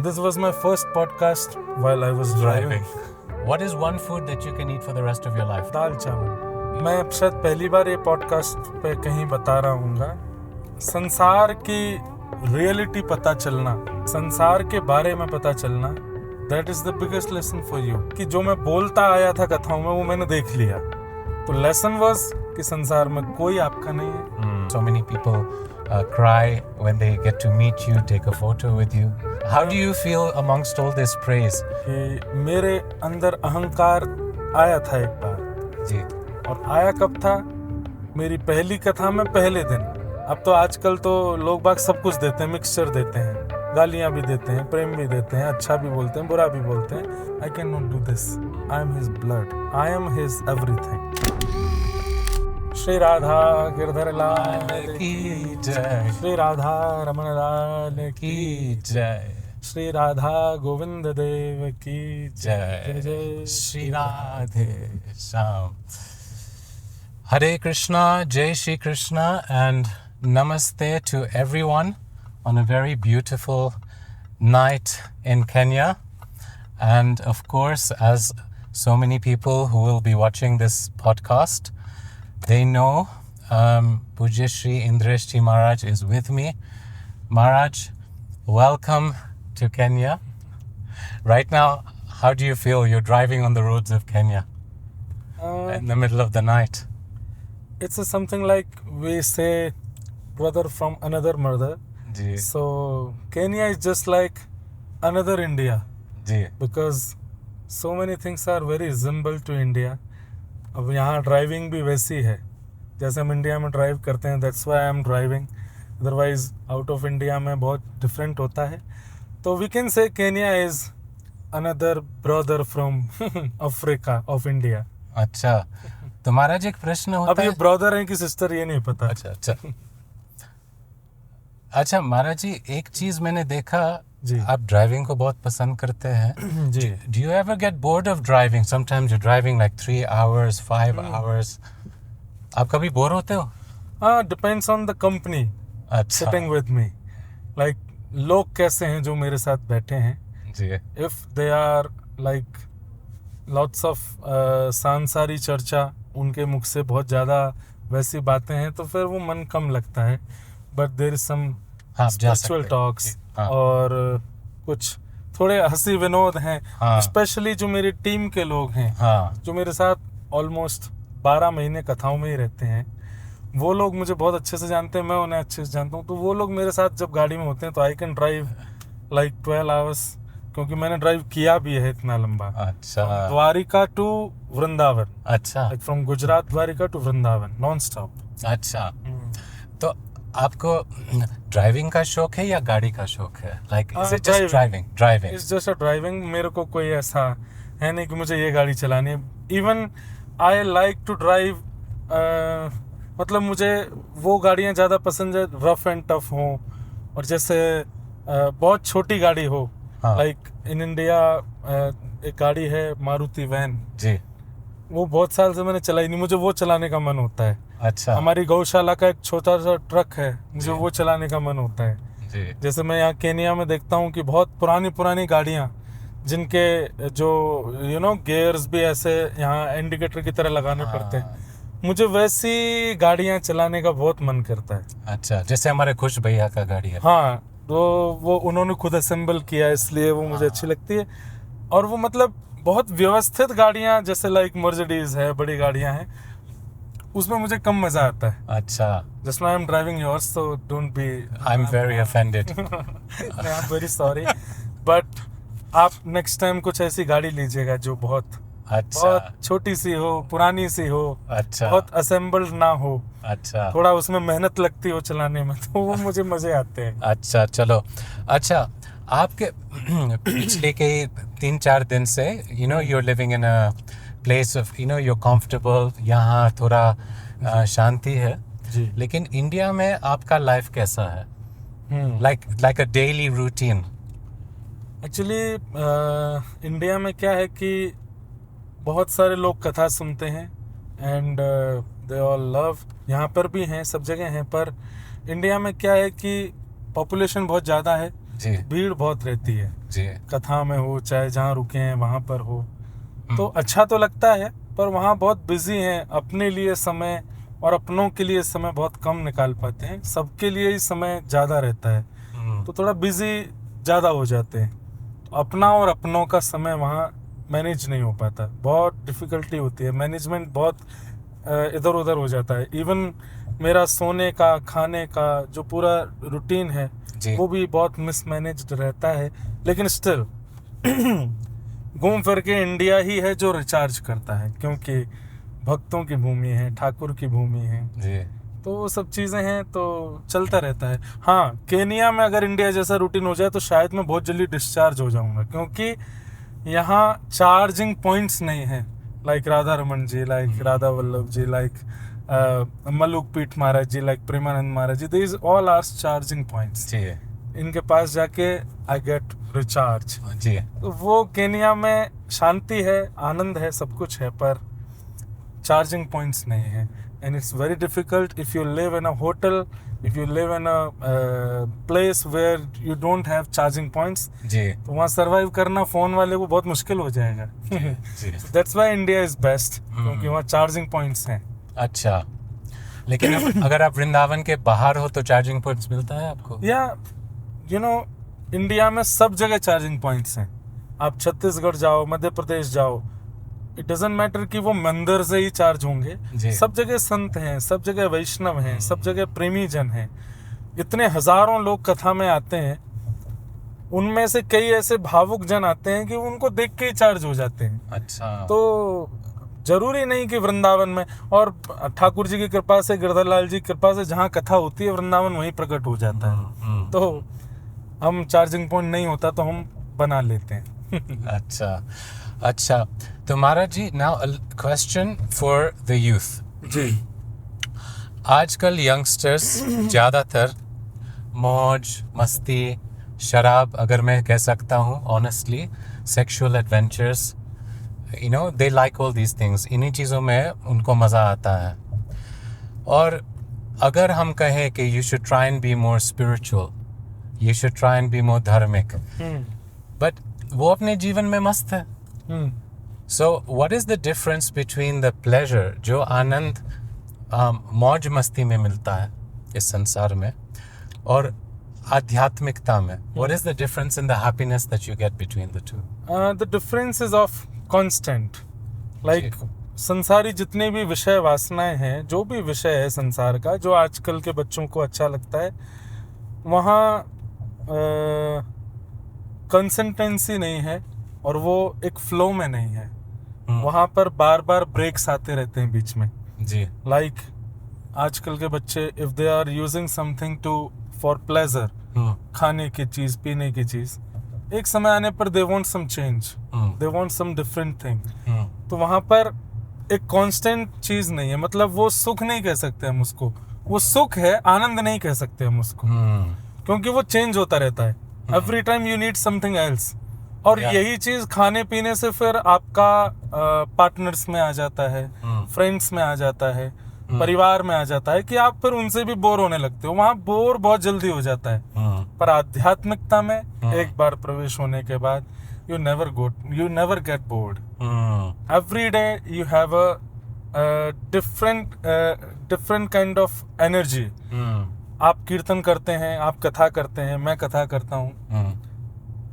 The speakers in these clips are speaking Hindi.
This was my first podcast while I was driving. What is one food that you can eat for the rest of your life? दाल चावल। मैं शायद पहली बार ये पॉडकास्ट पे कहीं बता रहा हूँगा। संसार की रियलिटी पता चलना, संसार के बारे में पता चलना, that is the biggest lesson for you। कि जो मैं बोलता आया था कथाओं में वो मैंने देख लिया। तो lesson was कि संसार में कोई आपका नहीं है। So many people cry when they get to meet you, take a photo with you. How do you feel amongst all this praise? कि मेरे अंदर अहंकार आया था एक बार जी। और आया कब था? मेरी पहली कथा में पहले दिन। अब तो आजकल तो लोग बाग सब कुछ देते हैं, मिक्सचर देते हैं, गालियां भी देते हैं, प्रेम भी देते हैं, अच्छा भी बोलते हैं, बुरा भी बोलते हैं। I can not do this. I am his blood, I am his everything. Shri Radha Girdhar Lal की जय, श्री राधा रमण लाल की जय, श्री राधा गोविंद देव की जय जय Shri Radhe Shyam. Hare Krishna, Jai Shri Krishna, and Namaste to everyone on a very beautiful night in Kenya. And of course, as so many people who will be watching this podcast, they know Pujya Shri Indresh Ji Maharaj is with me. Maharaj, welcome to Kenya. Right now, how do you feel? You're driving on the roads of Kenya in the middle of the night. It's something like we say brother from another mother. Ji So Kenya is just like another India ji because so many things are very resemble to India. अब यहाँ ड्राइविंग भी वैसी है जैसे हम इंडिया में ड्राइव करते हैं। That's why I am driving. Otherwise out of India में बहुत डिफरेंट होता है। तो we can say Kenya is another brother from Africa of India. अच्छा, तो महाराज एक प्रश्न होता अब ये है। ब्रदर है कि सिस्टर ये नहीं पता। अच्छा महाराज जी, एक चीज मैंने देखा, जी। आप ड्राइविंग को बहुत पसंद करते हैं। जी। Do you ever get bored of driving? Sometimes you're driving like 3 hours, 5 hours. आप कभी बोर होते हो? Depends on the company अच्छा sitting with me. Like लोग कैसे हैं जो मेरे साथ बैठे हैं। जी If they are like lots of सांसारी चर्चा, उनके मुख से बहुत ज़्यादा वैसी बातें हैं तो फिर वो मन कम लगता है। But there is some हाँ, आप जा spiritual सकते हैं। talks हाँ। और कुछ थोड़े हंसी विनोद हैं। हाँ। स्पेशली जो मेरी टीम के लोग हैं, हाँ जो मेरे साथ ऑलमोस्ट 12 महीने कथाओं में ही रहते हैं, वो लोग मुझे बहुत अच्छे से जानते हैं, मैं उन्हें अच्छे से जानता हूँ। तो वो लोग मेरे साथ जब गाड़ी में होते हैं तो I can drive like 12 hours, क्योंकि मैंने ड्राइव किया भी है इतना लंबा। अच्छा द्वारिका टू वृंदावन, अच्छा like from Gujarat Dwarka to Vrindavan non stop. अच्छा, तो आपको ड्राइविंग का शौक है या गाड़ी का शौक है? Like is it just driving? It's just a driving. मेरे को कोई ऐसा है नहीं कि मुझे ये गाड़ी चलानी है। Even I like to drive, मतलब मुझे वो गाड़ियाँ ज़्यादा पसंद है रफ एंड टफ हो, और जैसे बहुत छोटी गाड़ी हो। हाँ। लाइक इन इंडिया एक गाड़ी है मारुति वैन, जी वो बहुत साल से मैंने चलाई नहीं, मुझे वो चलाने का मन होता है। अच्छा हमारी गौशाला का एक छोटा सा ट्रक है, मुझे वो चलाने का मन होता है। जी जैसे मैं यहाँ केनिया में देखता हूँ कि बहुत पुरानी गाड़ियाँ जिनके जो गियर्स भी ऐसे यहाँ इंडिकेटर की तरह लगाने पड़ते हैं, मुझे वैसी गाड़ियाँ चलाने का बहुत मन करता है। अच्छा, जैसे हमारे खुश भैया का गाड़ी है। हाँ, तो वो उन्होंने खुद असेंबल किया है, इसलिए वो मुझे अच्छी लगती है। और वो मतलब बहुत व्यवस्थित गाड़ियाँ जैसे लाइक मर्सिडीज है, बड़ी गाड़ियाँ हैं, उसमें मुझे कम मजा आता है। अच्छा, just I am driving yours, so don't be, I am very offended. I am very sorry, but आप नेक्स्ट टाइम कुछ ऐसी गाड़ी लीजिएगा जो बहुत अच्छा छोटी सी हो, पुरानी सी हो, अच्छा बहुत असेंबल्ड ना हो, अच्छा थोड़ा उसमें मेहनत लगती हो चलाने में, तो वो मुझे मजे आते हैं। अच्छा चलो। अच्छा, आपके पिछले के 3-4 दिन से you're living in a place of you're comfortable, यहाँ थोड़ा शांति है। जी। लेकिन इंडिया में आपका लाइफ कैसा है? like a daily routine? Actually India में क्या है कि बहुत सारे लोग कथा सुनते हैं एंड दे ऑल लव, यहाँ पर भी हैं, सब जगह हैं, पर इंडिया में क्या है कि पॉपुलेशन बहुत ज़्यादा है जी भीड़ बहुत रहती है, जी कथा में हो चाहे जहाँ रुके हैं वहाँ पर हो, तो अच्छा तो लगता है, पर वहाँ बहुत बिजी हैं, अपने लिए समय और अपनों के लिए समय बहुत कम निकाल पाते हैं, सबके लिए ही समय ज़्यादा रहता है, तो थोड़ा बिजी ज़्यादा हो जाते हैं, तो अपना और अपनों का समय वहाँ मैनेज नहीं हो पाता, बहुत डिफ़िकल्टी होती है, मैनेजमेंट बहुत इधर उधर हो जाता है। इवन मेरा सोने का, खाने का जो पूरा रूटीन है जी वो भी बहुत मिसमैनेज्ड रहता है, लेकिन स्टिल घूम फिर के इंडिया ही है जो रिचार्ज करता है, क्योंकि भक्तों की भूमि है, ठाकुर की भूमि है, जी तो वो सब चीज़ें हैं, तो चलता रहता है। हाँ, केनिया में अगर इंडिया जैसा रूटीन हो जाए तो शायद मैं बहुत जल्दी डिस्चार्ज हो जाऊंगा, क्योंकि यहाँ चार्जिंग पॉइंट्स नहीं है, like Radha Raman ji, like Radha Vallabh ji, like Maluk Peeth Maharaj ji, like Premanand Maharaj ji, these all are charging points. जी इनके पास जाके आई गेट रिचार्ज। जी तो वो केनिया में शांति है, आनंद है, सब कुछ है, पर चार्जिंग पॉइंट्स नहीं है, and it's very difficult if you live in a hotel, if you live in a place where you don't have charging points, जी तो वहाँ सर्वाइव करना फोन वाले को बहुत मुश्किल हो जाएगा। जी that's why India is best, क्योंकि वहाँ चार्जिंग पॉइंट्स हैं। अच्छा, लेकिन अगर आप वृंदावन के बाहर हो तो चार्जिंग पॉइंट्स मिलता है आपको? या यू नो, इंडिया में सब जगह चार्जिंग पॉइंट्स हैं, आप छत्तीसगढ़ जाओ, मध्य प्रदेश जाओ, इट डजेंट मैटर कि वो मंदिर से ही चार्ज होंगे, जी। सब जगह संत हैं, सब जगह वैष्णव हैं, सब जगह प्रेमी जन हैं, इतने हजारों लोग कथा में आते हैं, उनमें से कई ऐसे भावुक जन आते हैं कि उनको देख के ही चार्ज हो जाते हैं। अच्छा, तो जरूरी नहीं कि वृंदावन में, और ठाकुर जी की कृपा से, गिरधर लाल जी की कृपा से जहाँ कथा होती है वृंदावन वहीं प्रकट हो जाता है, तो हम चार्जिंग पॉइंट नहीं होता तो हम बना लेते हैं। अच्छा अच्छा, तो Maharaj ji, now question for the youth जी। आजकल यंगस्टर्स ज़्यादातर मौज मस्ती, शराब, अगर मैं कह सकता हूँ honestly, sexual adventures, you know, they like all these things, इन्हीं चीज़ों में उनको मज़ा आता है। और अगर हम कहें कि you should try and be more spiritual, you should try and be more धार्मिक, बट वो अपने जीवन में मस्त है। So what is the difference between the pleasure, जो आनंद मौज मस्ती में मिलता है इस संसार में, और आध्यात्मिकता में? What is the difference in the happiness that you get between the two? The difference is of constant, like संसारी जितने भी विषय वासनाएं हैं, जो भी विषय है संसार का, जो आजकल के बच्चों को अच्छा लगता है, वहाँ कंसिस्टेंसी नहीं है, और वो एक फ्लो में नहीं है, वहाँ पर बार बार ब्रेक्स आते रहते हैं बीच में। जी, लाइक आजकल के बच्चे, if they are using something to for pleasure, खाने की चीज, पीने की चीज, एक समय आने पर they want some change, they want some different thing, तो वहां पर एक कांस्टेंट चीज नहीं है, मतलब वो सुख नहीं कह सकते हम उसको, वो सुख है, आनंद नहीं कह सकते हम उसको, क्योंकि वो चेंज होता रहता है, every time you need something else. और यही चीज खाने पीने से फिर आपका पार्टनर्स में आ जाता है, फ्रेंड्स में आ जाता है, परिवार में आ जाता है, कि आप फिर उनसे भी बोर होने लगते हो, वहां बोर बहुत जल्दी हो जाता है। पर आध्यात्मिकता में एक बार प्रवेश होने के बाद you never get bored, every day you have a different kind of energy. आप कीर्तन करते हैं, आप कथा करते हैं, मैं कथा करता हूँ,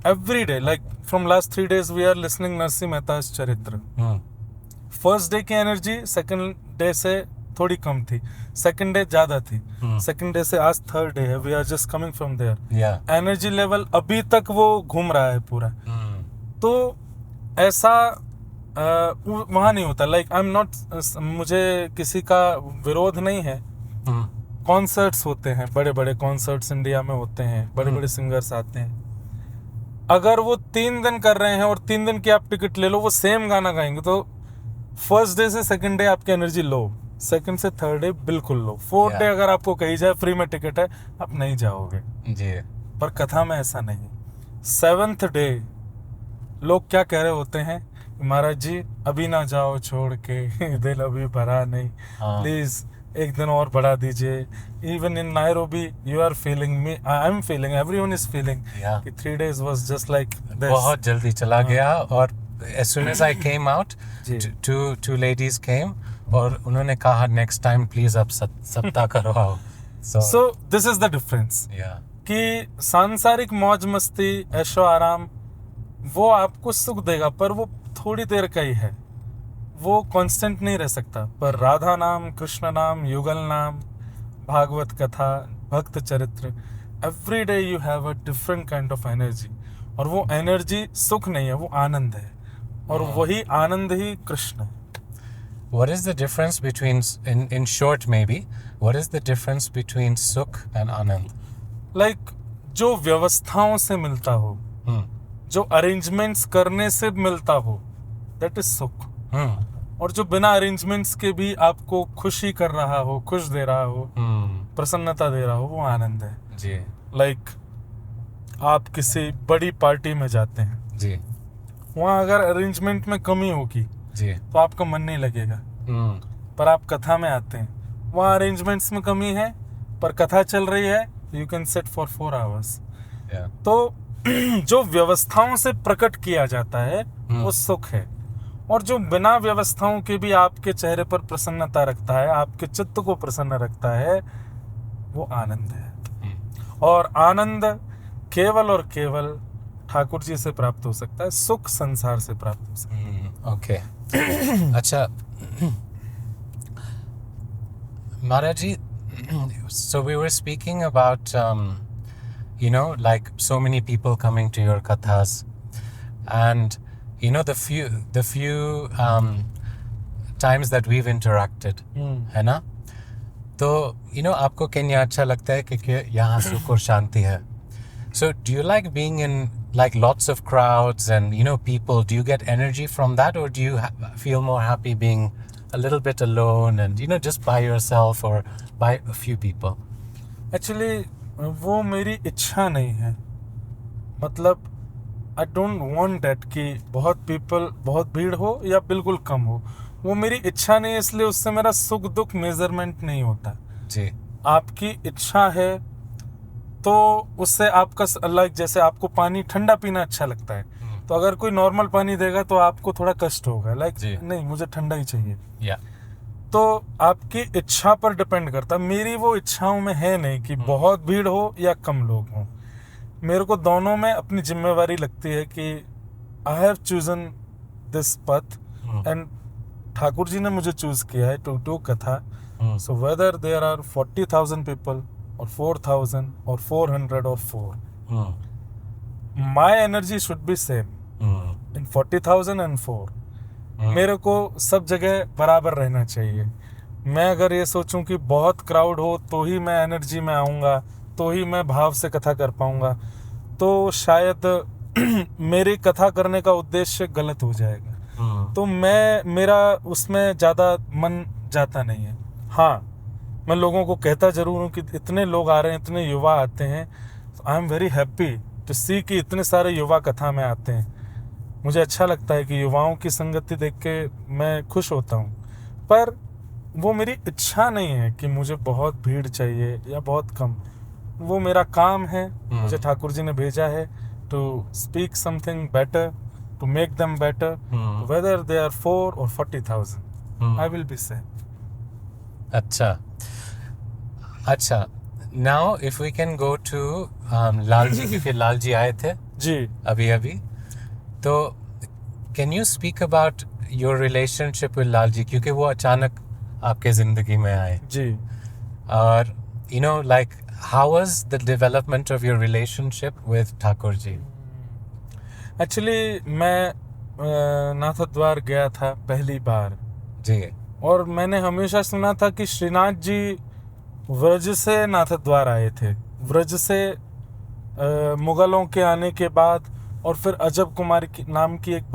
every day, like from last 3 days we are listening Narasimha मेहता's चरित्र। फर्स्ट डे की एनर्जी सेकंड डे से थोड़ी कम थी, सेकंड डे ज्यादा थी, सेकंड डे से आज थर्ड डे है, we are just coming from there, energy level अभी तक वो घूम रहा है पूरा। तो ऐसा वहाँ नहीं होता, लाइक आई एम नॉट, मुझे किसी का विरोध नहीं है, कॉन्सर्ट्स होते हैं, बड़े बड़े कॉन्सर्ट्स इंडिया में होते हैं, बड़े बड़े सिंगर्स आते हैं, अगर वो 3 दिन कर रहे हैं और 3 दिन की आप टिकट ले लो, वो सेम गाना गाएंगे, तो फर्स्ट डे से सेकंड डे आपकी एनर्जी लो, सेकंड से थर्ड डे बिल्कुल लो, फोर्थ डे अगर आपको कही जाए फ्री में टिकट है, आप नहीं जाओगे जी। पर कथा में ऐसा नहीं। 7th डे लोग क्या कह रहे होते हैं, महाराज जी अभी ना जाओ छोड़ के, दिल अभी भरा नहीं, प्लीज एक दिन और बढ़ा दीजिए. Even in Nairobi, you are feeling me. I'm feeling. Everyone is feeling. Yeah. कि 3 days was just like this. बहुत जल्दी चला गया. और as soon as I came out, ji. two ladies came और उन्होंने कहा next time please अब सप्ताह करवाओ. So this is the difference. Yeah. कि सांसारिक मौज मस्ती, ऐशो आराम, वो आपको सुख देगा, पर वो थोड़ी देर का ही है. वो कांस्टेंट नहीं रह सकता. पर राधा नाम, कृष्ण नाम, युगल नाम, भागवत कथा, भक्त चरित्र, every day you have a different kind of energy. और वो एनर्जी सुख नहीं है, वो आनंद है. और वही आनंद ही कृष्ण है. What is the difference between, in short maybe, what is the difference between Sukh and Anand? Like, जो व्यवस्थाओं से मिलता हो, जो अरेंजमेंट्स करने से मिलता हो, दैट इज सुख. और जो बिना अरेंजमेंट्स के भी आपको खुशी कर रहा हो, खुश दे रहा हो, प्रसन्नता दे रहा हो, वो आनंद है. जी. लाइक आप किसी बड़ी पार्टी में जाते हैं जी. वहाँ अगर अरेंजमेंट में कमी होगी जी. तो आपका मन नहीं लगेगा. पर आप कथा में आते हैं, वहाँ अरेंजमेंट्स में कमी है पर कथा चल रही है, you can sit for 4 hours. तो जो व्यवस्थाओं से प्रकट किया जाता है वो सुख है. और जो बिना व्यवस्थाओं के भी आपके चेहरे पर प्रसन्नता रखता है, आपके चित्त को प्रसन्न रखता है, वो आनंद है. और आनंद केवल और केवल ठाकुर जी से प्राप्त हो सकता है, सुख संसार से प्राप्त हो सकता है. ओके. अच्छा Maharaj ji, so we were speaking about like so many people coming to your kathas, and the few times that we've interacted, है ना? तो आपको केन्या अच्छा लगता है क्योंकि यहाँ सुख और शांति है. So do you like being in like lots of crowds and people? Do you get energy from that, or do you feel more happy being a little bit alone and just by yourself or by a few people? Actually वो मेरी इच्छा नहीं है. मतलब I don't want that कि बहुत भीड़ हो या बिल्कुल कम हो. वो मेरी इच्छा नहीं है, इसलिए उससे मेरा सुख दुख मेजरमेंट नहीं होता. जी. आपकी इच्छा है तो उससे आपका लाइक जैसे आपको पानी ठंडा पीना अच्छा लगता है, तो अगर कोई नॉर्मल पानी देगा तो आपको थोड़ा कष्ट होगा, लाइक नहीं मुझे ठंडा ही चाहिए. तो आपकी इच्छा पर डिपेंड करता. मेरी वो इच्छाओं में है नहीं कि बहुत भीड़ हो या कम लोग हों. मेरे को दोनों में अपनी जिम्मेवारी लगती है कि I have chosen this path and Thakur ji ने मुझे चूज किया है to do katha. So whether there are 40,000 people or 4,000 or 400 or 4, my energy should be same in 40,000 and 4. मेरे को सब जगह बराबर रहना चाहिए. मैं अगर ये सोचूं कि बहुत क्राउड हो तो ही मैं एनर्जी में आऊँगा, तो ही मैं भाव से कथा कर पाऊँगा, तो शायद मेरी कथा करने का उद्देश्य गलत हो जाएगा. तो मेरा उसमें ज़्यादा मन जाता नहीं है. हाँ, मैं लोगों को कहता जरूर हूँ कि इतने लोग आ रहे हैं, इतने युवा आते हैं. I am very happy to see कि इतने सारे युवा कथा में आते हैं. मुझे अच्छा लगता है कि युवाओं की संगति देख के मैं खुश होता हूँ. पर वो मेरी इच्छा नहीं है कि मुझे बहुत भीड़ चाहिए या बहुत कम. वो मेरा काम है. मुझे ठाकुर जी ने भेजा है to speak something better, to make them better, whether they are 4 or 40,000. I will be same. अच्छा, now if we can go to Lal ji, क्योंकि लाल जी आए थे जी अभी, तो can you speak about your relationship with लाल जी, क्योंकि वो अचानक आपके जिंदगी में आए जी. और like how was the development of your relationship with Thakur ji? Actually मैं नाथद्वार गया था पहली बार जी. और मैंने हमेशा सुना था कि श्रीनाथ जी व्रज से नाथद्वार आए थे. व्रज से मुगलों के आने के बाद, और फिर अजब कुमार की नाम की एक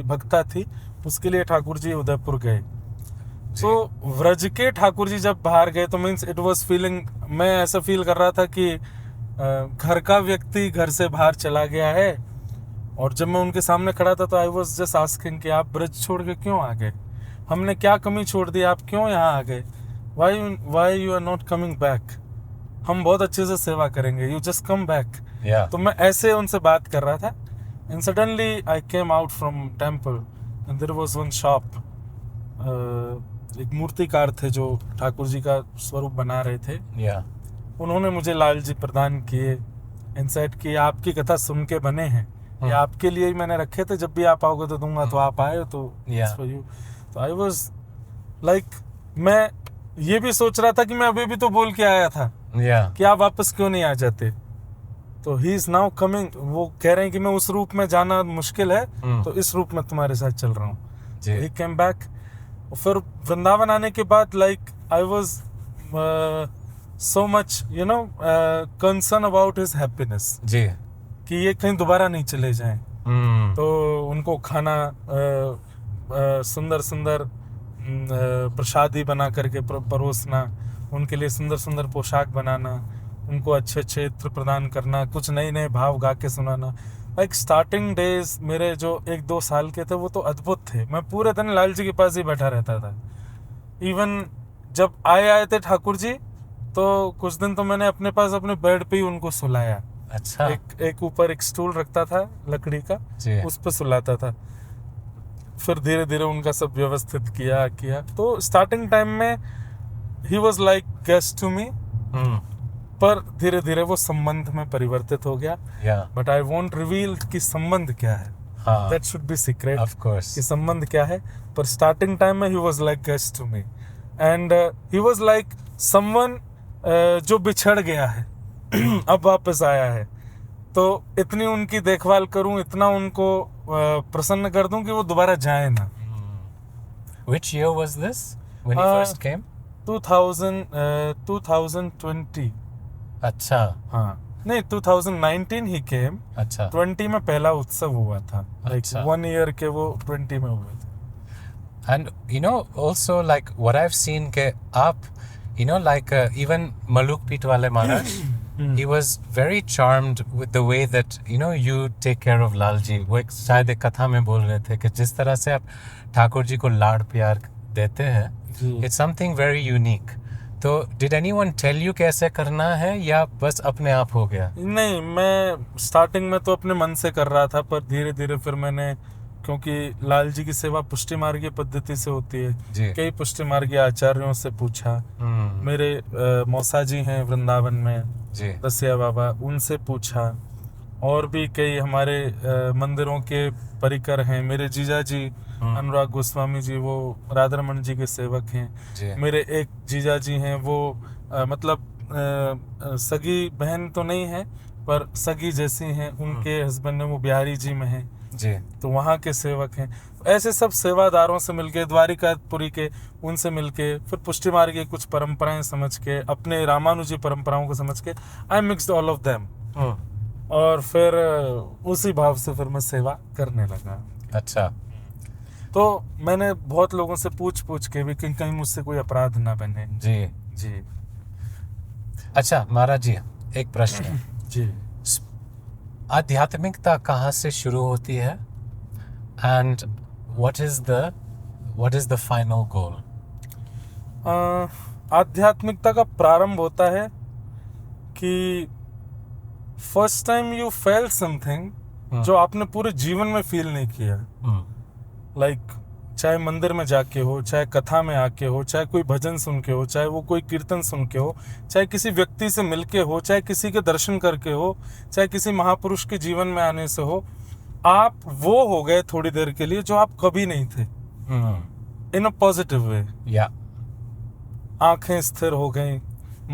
भक्ता थी, उसके लिए ठाकुर जी उदयपुर गए. तो व्रज के ठाकुर जी जब बाहर गए तो मीन्स इट वाज फीलिंग, मैं ऐसा फील कर रहा था कि घर का व्यक्ति घर से बाहर चला गया है. और जब मैं उनके सामने खड़ा था तो आई वाज जस्ट आस्किंग कि आप ब्रज छोड़ के क्यों आ गए, हमने क्या कमी छोड़ दी, आप क्यों यहाँ आ गए. why you are not coming back? हम बहुत अच्छे से सेवा करेंगे, you just come back. Yeah. तो मैं ऐसे उनसे बात कर रहा था and suddenly I came out from temple and there was one shop. एक मूर्तिकार थे जो ठाकुर जी का स्वरूप बना रहे थे. Yeah. उन्होंने मुझे लाल जी प्रदान किए, इंसाइट कि आपकी कथा सुन के बने हैं, ये आपके लिए ही मैंने रखे थे, जब भी आप आओगे तो दूंगा. तो आप आए तो Yeah. for you. तो आई वाज लाइक, मैं ये भी सोच रहा था कि मैं अभी भी तो बोल के आया था Yeah. कि आप वापस क्यों नहीं आ जाते. तो ही इज नाउ कमिंग. वो कह रहे हैं कि मैं उस रूप में जाना मुश्किल है, तो इस रूप में तुम्हारे साथ चल रहा हूँ. जी. ही केम बैक. फिर वृंदावन आने के बाद like I was so much concern about his happiness, जी. कि ये कहीं दोबारा नहीं चले जाएं. तो उनको खाना सुंदर सुंदर प्रसादी बना करके परोसना, उनके लिए सुंदर सुंदर पोशाक बनाना, उनको अच्छे अच्छे इत्र प्रदान करना, कुछ नए नए भाव गा के सुनाना. लाइक स्टार्टिंग डेज मेरे जो 1-2 साल के थे वो तो अद्भुत थे. मैं पूरे दिन लाल जी के पास ही बैठा रहता था. इवन जब आए थे ठाकुर जी, तो कुछ दिन तो मैंने अपने पास अपने बेड पे ही उनको सुलाया. अच्छा. एक ऊपर एक स्टूल रखता था लकड़ी का, जी. उस पर सुलाता था. फिर धीरे धीरे उनका सब व्यवस्थित किया. तो स्टार्टिंग टाइम में he was like guest to me, पर धीरे धीरे वो संबंध में परिवर्तित हो गया. बट आई वॉन्ट रिवील कि संबंध क्या है. That should be secret, of course, कि संबंध क्या है. पर स्टार्टिंग टाइम में he was like guest to me and he was like someone जो बिछड़ गया है अब वापस आया है. तो इतनी उनकी देखभाल करूं, इतना उनको प्रसन्न कर दूं कि वो दोबारा जाए ना. Which year was this when he first came? 2020. अच्छा. हाँ, नहीं 2019 ही केम. अच्छा. 20 में पहला उत्सव हुआ था. अच्छा. 1 ईयर के वो 20 में हुए थे. And also like what I've seen के आप like even Maluk Pitwale Maharaj, he was very charmed with the way that you take care of Lal ji. वो एक शायद एक कथा में बोल रहे थे कि जिस तरह से आप ठाकुर जी को लाड़ प्यार देते हैं, it's something very unique. तो did anyone tell you कैसे करना है या बस अपने आप हो गया? नहीं, मैं स्टार्टिंग में तो अपने मन से कर रहा था, पर धीरे धीरे फिर मैंने, क्योंकि लाल जी की सेवा पुष्टि मार्गीय पद्धति से होती है, कई पुष्टि मार्गीय आचार्यों से पूछा. मेरे मौसा जी हैं वृंदावन में, रसिया बाबा, उनसे पूछा. और भी कई हमारे मंदिरों के परिकर हैं. मेरे जीजा जी अनुराग गोस्वामी जी, वो राधारमण जी के सेवक हैं. मेरे एक जीजा जी हैं, वो मतलब सगी बहन तो नहीं है पर सगी जैसी हैं. उनके हस्बैंड वो बिहारी जी में हैं जी, तो वहाँ के सेवक हैं. ऐसे सब सेवादारों से मिलके, द्वारिकापुरी के, उनसे मिलके, फिर पुष्टि मार्ग की कुछ परंपराएं समझ के, अपने रामानुजी परंपराओं को समझ के, आई मिक्स्ड ऑल ऑफ देम. और फिर उसी भाव से फिर मैं सेवा करने लगा. अच्छा. तो मैंने बहुत लोगों से पूछ के भी कि कहीं मुझसे कोई अपराध ना बने. जी. अच्छा महाराज जी, एक प्रश्न है. जी. आध्यात्मिकता कहाँ से शुरू होती है and what is the final goal? आध्यात्मिकता का प्रारंभ होता है कि first time you fail something जो आपने पूरे जीवन में फील नहीं किया. लाइक चाहे मंदिर में जाके हो, चाहे कथा में आके हो, चाहे कोई भजन सुन के हो, चाहे वो कोई कीर्तन सुन के हो, चाहे किसी व्यक्ति से मिलके हो, चाहे किसी के दर्शन करके हो, चाहे किसी महापुरुष के जीवन में आने से हो, आप वो हो गए थोड़ी देर के लिए जो आप कभी नहीं थे. इन अ पॉजिटिव वे. आंखें स्थिर हो गई,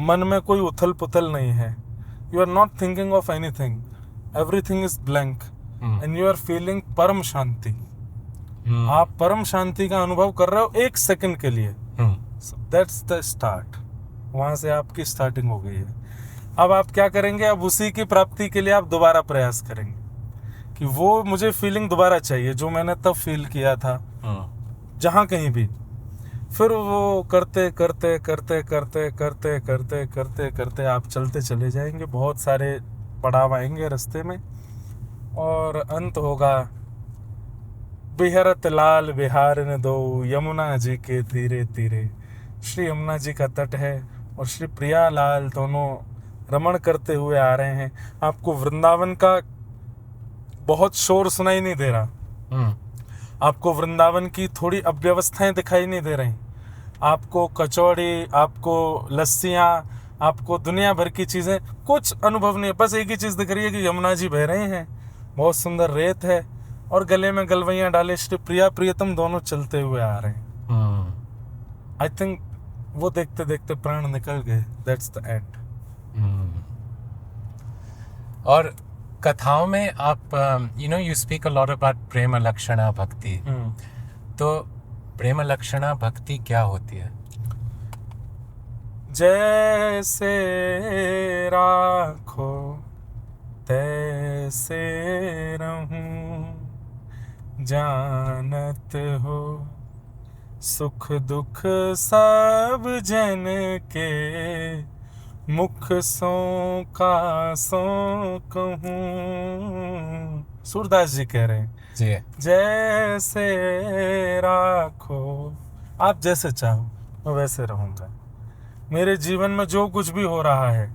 मन में कोई उथल पुथल नहीं है. You are not thinking of anything, everything is blank and you are feeling परम शांति. आप परम शांति का अनुभव कर रहे हो 1 सेकंड के लिए. That's the start. वहां से आपकी स्टार्टिंग हो गई है. अब आप क्या करेंगे? अब उसी की प्राप्ति के लिए आप दोबारा प्रयास करेंगे कि वो मुझे फीलिंग दोबारा चाहिए जो मैंने तब फील किया था जहां कहीं भी. फिर वो करते करते करते करते करते करते करते करते आप चलते चले जाएंगे. बहुत सारे पड़ाव आएंगे रास्ते में और अंत होगा बिहरत लाल बिहार न दो, यमुना जी के तीरे तीरे, श्री यमुना जी का तट है और श्री प्रियालाल दोनों रमण करते हुए आ रहे हैं। आपको वृंदावन का बहुत शोर सुनाई नहीं दे रहा, आपको वृंदावन की थोड़ी अव्यवस्थाएं दिखाई नहीं दे रही, आपको कचौड़ी, आपको लस्सियाँ, आपको दुनिया भर की चीज़ें कुछ अनुभव नहीं है। बस एक ही चीज़ दिख रही है कि यमुना जी बह रहे हैं, बहुत सुंदर रेत है और गले में गलवैयाँ डाले श्री प्रिया प्रियतम दोनों चलते हुए आ रहे हैं। आई थिंक वो देखते देखते प्राण निकल गए। That's the end. और कथाओं में आप you speak a lot about prem lakshana bhakti. तो प्रेम लक्षणा भक्ति क्या होती है? जैसे राखो तैसे रहूं, जानत हो सुख दुख सब जन के, मुख सो का सो कहूं। सूरदास जी कह रहे हैं जी। जैसे राखो, आप जैसे चाहो मैं वैसे रहूंगा। मेरे जीवन में जो कुछ भी हो रहा है,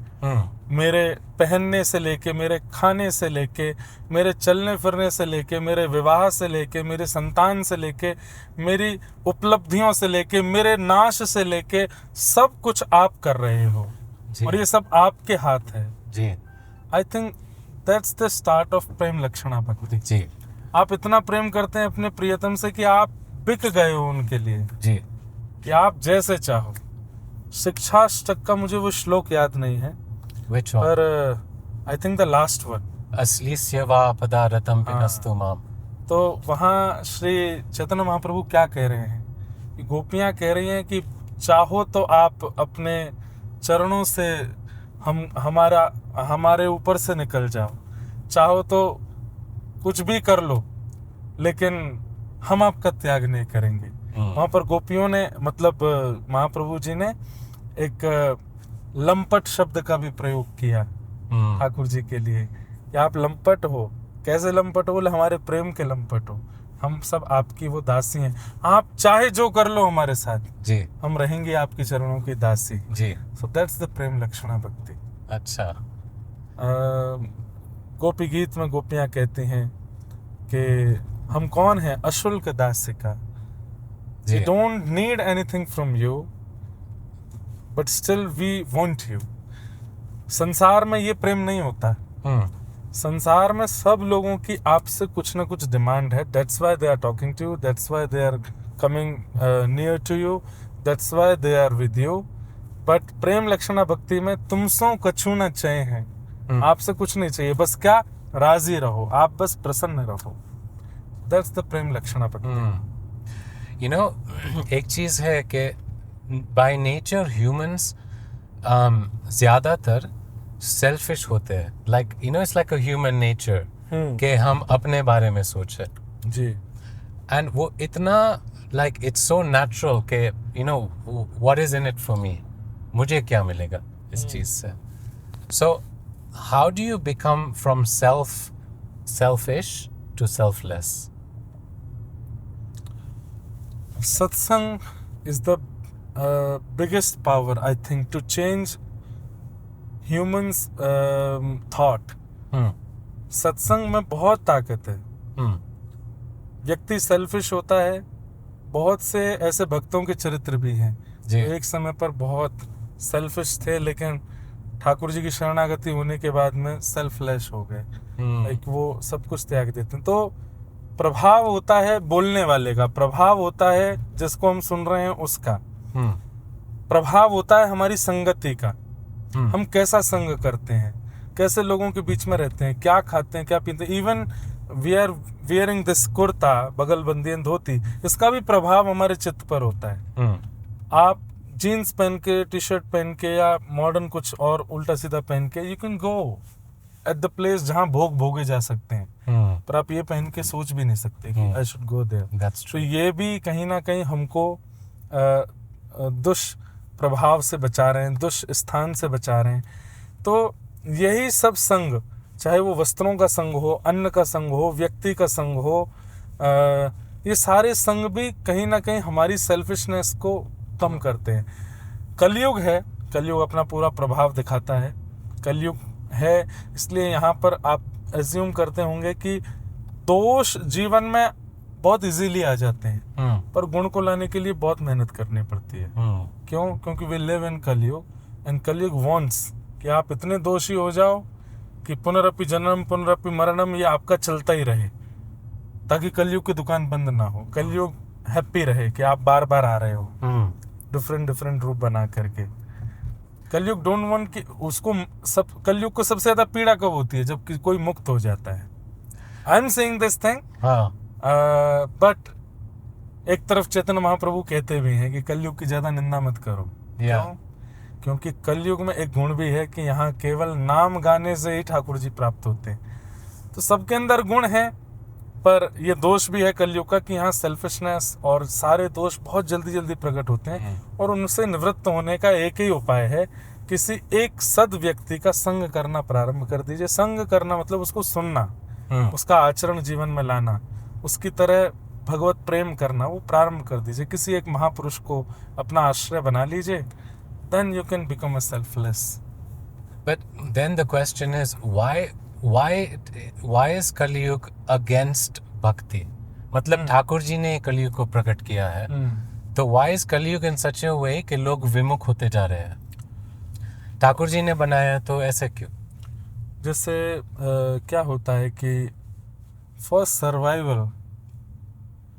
मेरे पहनने से लेके, मेरे खाने से लेके, मेरे चलने फिरने से लेके, मेरे विवाह से लेके, मेरे संतान से लेके, मेरी उपलब्धियों से लेके, मेरे नाश से लेके, सब कुछ आप कर रहे हो और ये सब आपके हाथ है जी। I think that's the start of prem lakshana bhakti जी। आप इतना प्रेम करते हैं अपने प्रियतम से कि आप बिक गए हो उनके लिए जी। कि आप जैसे चाहो। शिक्षाष्टक का मुझे वो श्लोक याद नहीं है, Which one? पर I think the last one, असलीस्य वा पदारतम पिनस्तु माम। तो वहाँ श्री चैतन्य महाप्रभु क्या कह रहे हैं कि गोपियाँ कह रही हैं कि चाहो तो आप अपने चरणों से हमारे ऊपर से निकल जाओ, चाहो तो कुछ भी कर लो, लेकिन हम आपका त्याग नहीं करेंगे। वहाँ पर गोपियों ने, मतलब महाप्रभु जी ने एक लंपट शब्द का भी प्रयोग किया ठाकुर जी के लिए कि आप लंपट हो। कैसे लंपट हो? बोले हमारे प्रेम के लंपट हो, हम सब आपकी वो दासी हैं, आप चाहे जो कर लो हमारे साथ जी, हम रहेंगे आपके चरणों की Dasi ji. So that's the प्रेम लक्षणा भक्ति। अच्छा। गोपी गीत में गोपियाँ कहती हैं कि हम कौन हैं? अशुल्क दासिका, जी। We don't need anything from you, but still we want you. संसार में ये प्रेम नहीं होता। संसार में सब लोगों की आपसे कुछ ना कुछ डिमांड है। That's why they are talking to you. That's why they are coming near to you. That's why they are with you. But प्रेम लक्षणा भक्ति में तुमसो कछु न चाहिए है, आपसे कुछ नहीं चाहिए, बस क्या? राजी रहो, आप बस प्रसन्न रहो। That's the प्रेम लक्षणा भक्ति। You know, एक चीज़ है कि by nature humans ज़्यादातर selfish होते हैं। Like, you know, it's like a human nature कि हम अपने बारे में सोचें जी। and वो इतना like it's so natural कि you know what is in it for me, मुझे क्या मिलेगा इस चीज़ से। So how do you become from selfish to selfless? Satsang is the biggest power, I think, to change humans' thought. सत्संग में बहुत ताकत है। व्यक्ति सेल्फिश होता है। बहुत से ऐसे भक्तों के चरित्र भी हैं जो एक समय पर बहुत सेल्फिश थे, लेकिन ठाकुर जी की शरणागति होने के बाद में सेल्फलेस हो गए। लाइक वो सब कुछ त्याग देते हैं। तो प्रभाव होता है बोलने वाले का, प्रभाव होता है जिसको हम सुन रहे हैं उसका, प्रभाव होता है हमारी संगति का। हम कैसा संग करते हैं, कैसे लोगों के बीच में रहते हैं, क्या खाते हैं, क्या पीते हैं। Even we are wearing this kurta, baglabandi and dhoti, इसका भी प्रभाव हमारे चित्त पर होता है। आप जीन्स पहन के, टी शर्ट पहन के या मॉडर्न कुछ और उल्टा सीधा पहन के, you can go at the place जहाँ भोग भोगे जा सकते हैं, पर आप ये पहन के सोच भी नहीं सकते कि आई शुड गो देयर। तो ये भी कहीं ना कहीं हमको दुष्प्रभाव से बचा रहे हैं, दुष्स्थान से बचा रहे हैं। तो यही सब संग, चाहे वो वस्त्रों का संग हो, अन्न का संग हो, व्यक्ति का संग हो, ये सारे संग भी कहीं ना कहीं हमारी सेल्फिशनेस को उत्तम करते हैं। कलयुग है, कलयुग अपना पूरा प्रभाव दिखाता है, कलयुग है, इसलिए यहाँ पर आप एज्यूम करते होंगे कि दोष जीवन में बहुत इजीली आ जाते हैं, पर गुण को लाने के लिए बहुत मेहनत करनी पड़ती है। क्यों? क्योंकि वी लिव इन कलयुग एंड कलयुग वांट्स कि आप इतने दोषी हो जाओ कि पुनरपि जन्म पुनरपि मरणम ये आपका चलता ही रहे, ताकि कलयुग की दुकान बंद ना हो, कलयुग हैप्पी रहे कि आप बार बार आ रहे हो डिफरेंट रूप बना करके। कलयुग डोंट वांट कि उसको कलयुग को सबसे ज्यादा पीड़ा कब होती है? जब कोई मुक्त हो जाता है। I am saying this thing, but एक तरफ चैतन्य महाप्रभु कहते भी हैं कि कलयुग की ज्यादा निंदा मत करो। क्यों? क्योंकि कलयुग में एक गुण भी है कि यहाँ केवल नाम गाने से ही ठाकुर जी प्राप्त होते हैं। तो सबके अंदर गुण है, पर ये दोष भी है कलयुग का कि यहाँ सेल्फिशनेस और सारे दोष बहुत जल्दी जल्दी प्रकट होते हैं, और उनसे निवृत्त होने का एक ही उपाय है, किसी एक सद व्यक्ति का संग करना प्रारंभ कर दीजिए। संग करना मतलब उसको सुनना, उसका आचरण जीवन में लाना, उसकी तरह भगवत प्रेम करना, वो प्रारंभ कर दीजिए। किसी एक महापुरुष को अपना आश्रय बना लीजिए, then you can become a selfless. But then the question is why is Kaliyug against bhakti? मतलब ठाकुर जी ने कलयुग को प्रकट किया है, तो why is Kaliyug in such a way कि लोग विमुख होते जा रहे हैं? ठाकुर जी ने बनाया तो ऐसे क्यों? जैसे क्या होता है कि for survival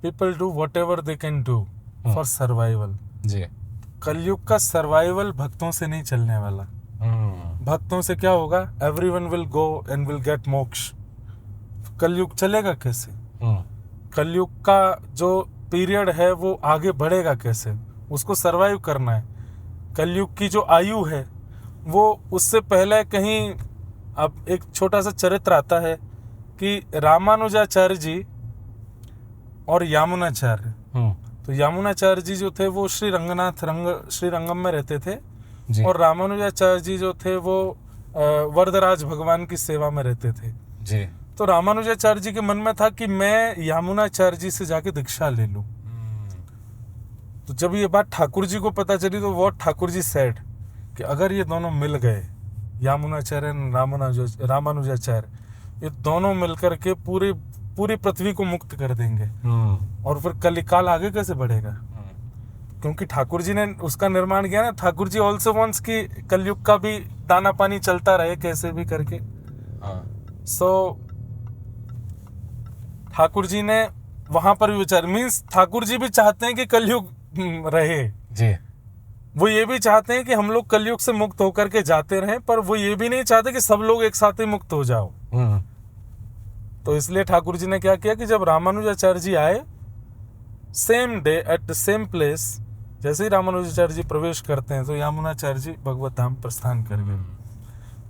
people do whatever they can do for survival. जी। कलयुग का सर्वाइवल भक्तों से नहीं चलने वाला। भक्तों से क्या होगा? Everyone will go and will get मोक्ष। कलयुग चलेगा कैसे? कलयुग का जो पीरियड है वो आगे बढ़ेगा कैसे? उसको सरवाइव करना है। कलयुग की जो आयु है वो उससे पहले कहीं, अब एक छोटा सा चरित्र आता है कि रामानुजाचार्य जी और यामुनाचार्य, तो यामुनाचार्य जी जो थे वो श्रीरंगम में रहते थे जी। और रामानुजाचार्य जी जो थे वो वरदराज भगवान की सेवा में रहते थे जी। तो रामानुजाचार्य जी के मन में था कि मैं यामुनाचार्य जी से जाके दीक्षा ले लूं। तो जब ये बात ठाकुर जी को पता चली तो वो ठाकुर जी सेड कि अगर ये दोनों मिल गए, यामुनाचार्य रामानुजाचार्य, ये दोनों मिलकर के पूरी पृथ्वी को मुक्त कर देंगे, और फिर कलिकाल आगे कैसे बढ़ेगा? क्योंकि ठाकुर जी ने उसका निर्माण किया ना। ठाकुर जी ऑल्सो वांट्स कि कलयुग का भी दाना पानी चलता रहे कैसे भी करके। सो ठाकुर जी ने वहां पर भी विचार, मीन्स ठाकुर जी भी चाहते हैं कि कलयुग रहे जी। वो ये भी चाहते हैं कि हम लोग कलयुग से मुक्त होकर के जाते रहें, पर वो ये भी नहीं चाहते कि सब लोग एक साथ ही मुक्त हो जाओ। तो इसलिए ठाकुर जी ने क्या किया कि जब रामानुजाचार्य जी आए, same day at the same place, जैसे ही रामानुजाचार्य जी प्रवेश करते हैं तो यामुनाचार्य जी भगवत धाम प्रस्थान कर गए।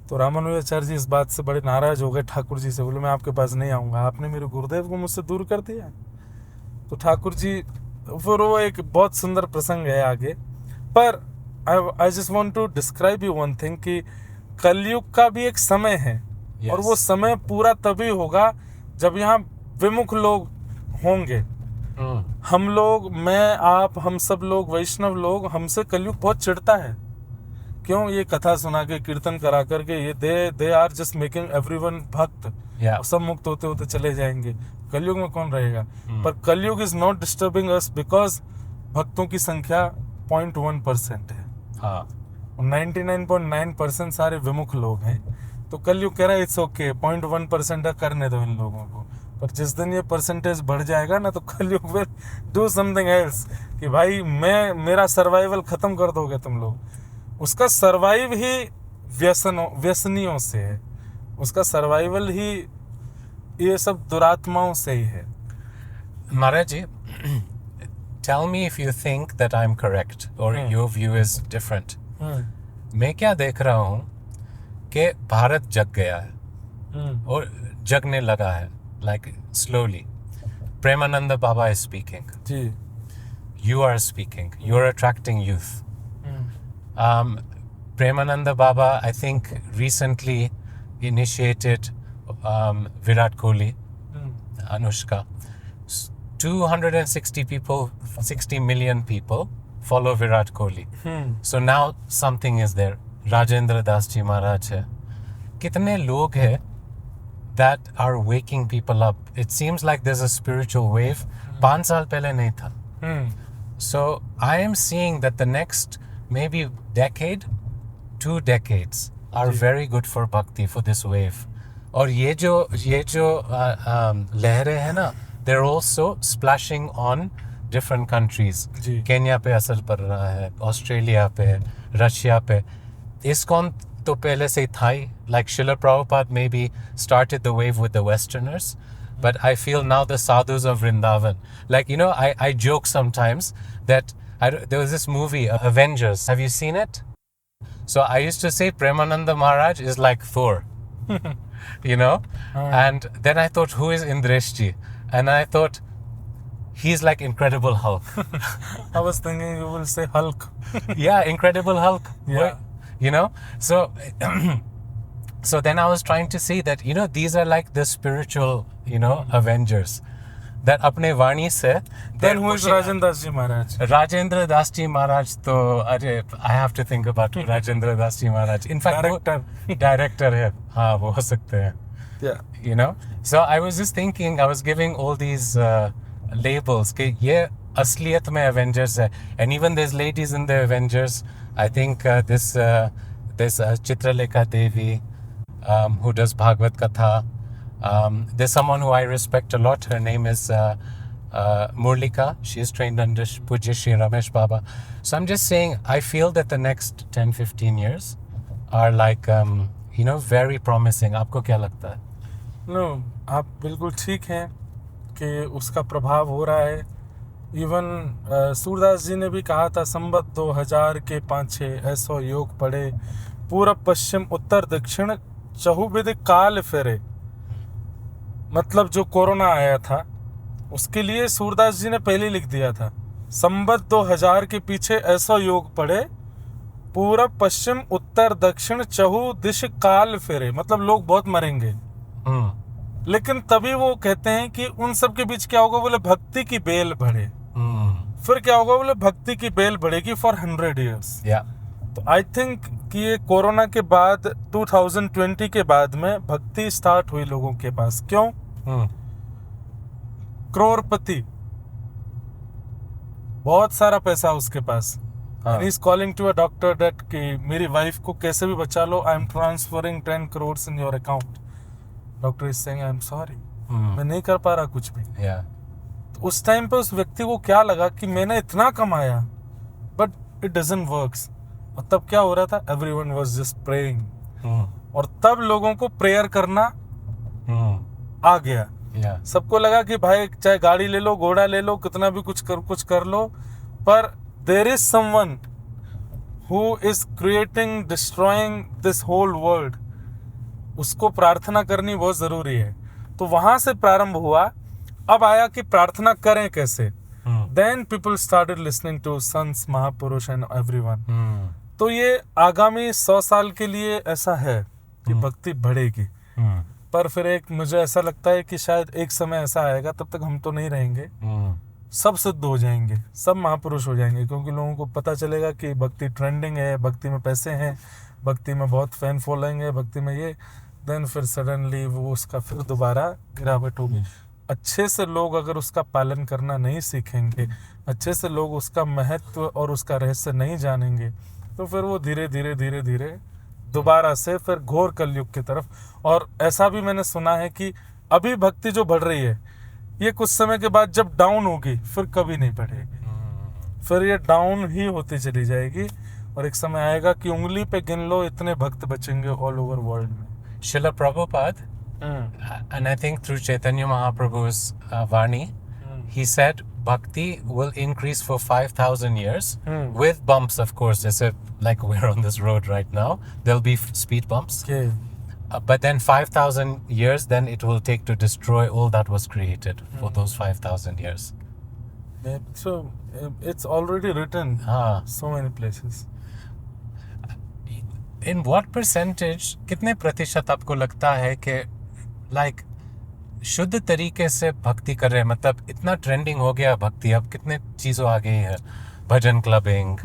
तो रामानुजाचार्य जी इस बात से बड़े नाराज हो गए ठाकुर जी से, बोले मैं आपके पास नहीं आऊँगा, आपने मेरे गुरुदेव को मुझसे दूर कर दिया। तो ठाकुर जी, फिर वो एक बहुत सुंदर प्रसंग है आगे, पर I just want to describe you one thing कि कलयुग का भी एक समय है। Yes. और वो समय पूरा तभी होगा जब यहाँ विमुख लोग होंगे। हम लोग, मैं, आप, हम सब लोग, वैष्णव लोग, हमसे कलयुग बहुत चिढ़ता है। क्यों? ये कथा सुना के, कीर्तन करा करके, ये they are just making everyone भक्त, और सब मुक्त होते होते चले जाएंगे। कलयुग में कौन रहेगा? पर कलयुग is not disturbing us because भक्तों की संख्या 0.1% है। 99.9% सारे विमुख लोग हैं। तो कलयुग कह रहा है इट्स ओके, 0.1% करने दो इन लोगों को। पर जिस दिन ये परसेंटेज बढ़ जाएगा ना, तो कलयुग विल डू समथिंग एल्स कि भाई मेरा सर्वाइवल खत्म कर दोगे तुम लोग। उसका सर्वाइव ही व्यसनियों से है, उसका सर्वाइवल ही ये सब दुरात्माओं से ही है। महाराज जी, tell me if you think that I'm correct or your view is different. मैं क्या देख रहा हूँ कि भारत जग गया है और जगने लगा है, like slowly. Premananda Baba is speaking. Ji. You are speaking. You are attracting youth. Premananda Baba, I think, recently initiated Virat Kohli, Anushka. 260 people, 60 million people follow Virat Kohli. So now something is there. Rajendra Das ji Maharaj है. कितने लोग हैं that are waking people up? It seems like there's a spiritual wave. 5 साल पहले नहीं था. So I am seeing that the next maybe decade, 2 decades are very good for bhakti, for this wave. और ये जो लहरें हैं ना, they're also splashing on different countries. Kenya पे असर पड़ रहा है, ऑस्ट्रेलिया पे, रशिया पे. ISKCON तो पहले से ही था ही. Like Srila Prabhupada maybe started the wave with the Westerners, but I feel now the sadhus of Vrindavan. Like, you know, I joke sometimes that there was this movie, Avengers. Have you seen it? So I used to say Premananda Maharaj is like Thor, you know? And then I thought, who is Indreshji? And I thought, he's like Incredible Hulk. I was thinking you will say Hulk. Yeah, Incredible Hulk. Yeah. You know? So, so then I was trying to see that, you know, these are like the spiritual, you know, Avengers. That apne Vani se. Then who is Rajendra Das Ji Maharaj? Rajendra Das Ji Maharaj to, I have to think about Rajendra Das Ji Maharaj. In fact, director hai. हाँ, वो हो सकते हैं. Yeah. You know? So I was just thinking, I was giving all these labels कि ये असलियत में Avengers है. And even there's ladies in the Avengers. I think this Chitralekha Devi who does Bhagavad Katha. There's someone who I respect a lot. Her name is Murlika. She is trained under Pujya Shri Ramesh Baba. So I'm just saying, I feel that the next 10-15 years are like, you know, very promising. आपको क्या लगता है? No, आप बिल्कुल ठीक हैं कि उसका प्रभाव हो रहा है. इवन सूरदास जी ने भी कहा था, संबत 2000 के 5-6 ऐसो योग पड़े, पूरब पश्चिम उत्तर दक्षिण चहुविध काल फेरे. मतलब जो कोरोना आया था उसके लिए सूरदास जी ने पहले लिख दिया था, संबत 2000 के पीछे ऐसा योग पड़े, पूरब पश्चिम उत्तर दक्षिण चहु दिश काल फेरे. मतलब लोग बहुत मरेंगे. लेकिन तभी वो कहते हैं कि उन सब के बीच क्या होगा, बोले भक्ति की बेल बढ़े. फिर क्या होगा, बोले भक्ति की बेल बढ़ेगी फॉर 100 years. तो आई थिंक कि ये कोरोना के बाद 2020 के बाद में भक्ति स्टार्ट हुई लोगों के पास. क्यों? करोड़पति, बहुत सारा पैसा उसके पास. And he's calling to a doctor that कि मेरी वाइफ को कैसे भी बचा लो, I am transferring 10 crores in your account. Doctor is saying I am sorry. मैं नहीं कर पा रहा कुछ भी. तो उस टाइम पे उस व्यक्ति को क्या लगा कि मैंने इतना कमाया, but it doesn't works. और तब क्या हो रहा था, everyone was just praying. और तब लोगों को प्रेयर करना आ गया. सबको लगा कि भाई चाहे गाड़ी ले लो, घोड़ा ले लो, कितना भी कुछ कर लो, पर there is someone who is creating, destroying this whole world. उसको प्रार्थना करनी बहुत जरूरी है. तो वहां से प्रारंभ हुआ. अब आया कि प्रार्थना करें कैसे. Then people started listening to sons, महापुरुष and everyone. तो ये आगामी 100 साल के लिए ऐसा है कि भक्ति बढ़ेगी. पर फिर एक मुझे ऐसा लगता है कि शायद एक समय ऐसा आएगा, तब तक हम तो नहीं रहेंगे, सब सिद्ध हो जाएंगे, सब महापुरुष हो जाएंगे, क्योंकि लोगों को पता चलेगा कि भक्ति ट्रेंडिंग है, भक्ति में पैसे हैं, भक्ति में बहुत फैन फॉलोइंग है, भक्ति में ये. देन फिर सडनली वो उसका फिर दोबारा गिरावट होगी. अच्छे से लोग अगर उसका पालन करना नहीं सीखेंगे, अच्छे से लोग उसका महत्व और उसका रहस्य नहीं जानेंगे, तो फिर वो धीरे धीरे धीरे धीरे दोबारा से फिर घोर कलयुग की तरफ. और ऐसा भी मैंने सुना है कि अभी भक्ति जो बढ़ रही है, ये कुछ समय के बाद जब डाउन होगी फिर कभी नहीं बढ़ेगी. फिर ये डाउन ही होती चली जाएगी और एक समय आएगा कि उंगली पे गिन लो इतने भक्त बचेंगे ऑल ओवर वर्ल्ड में. Srila Prabhupada, and I think through Chaitanya Mahaprabhu's Vani, he said bhakti will increase for 5,000 years with bumps, of course. They said, like we're on this road right now, there'll be speed bumps. Okay. But then 5,000 years, then it will take to destroy all that was created for those 5,000 years. So it's already written so many places. In what percentage, कितने प्रतिशत आपको लगता है कि like शुद्ध तरीके से भक्ति कर रहे हैं? मतलब इतना ट्रेंडिंग हो गया भक्ति, अब कितने चीज़ों आ गई है, bhajan clubbing,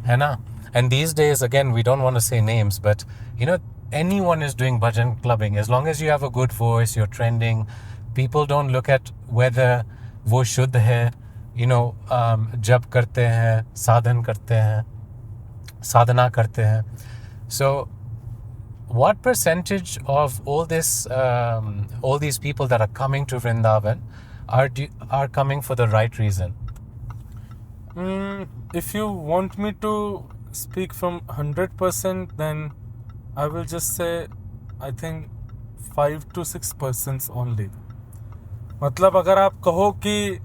है ना? And these days, again, we don't want to say names, but you know, anyone is doing bhajan clubbing. As long as you have a good voice, you're trending. People don't look at whether वो शुद्ध है, you know, जप करते हैं, साधन करते हैं, साधना करते हैं. So, what percentage of all these people that are coming to Vrindavan are coming for the right reason? If you want me to speak from 100%, then I will just say I think 5 to 6% only. मतलब अगर आप कहो कि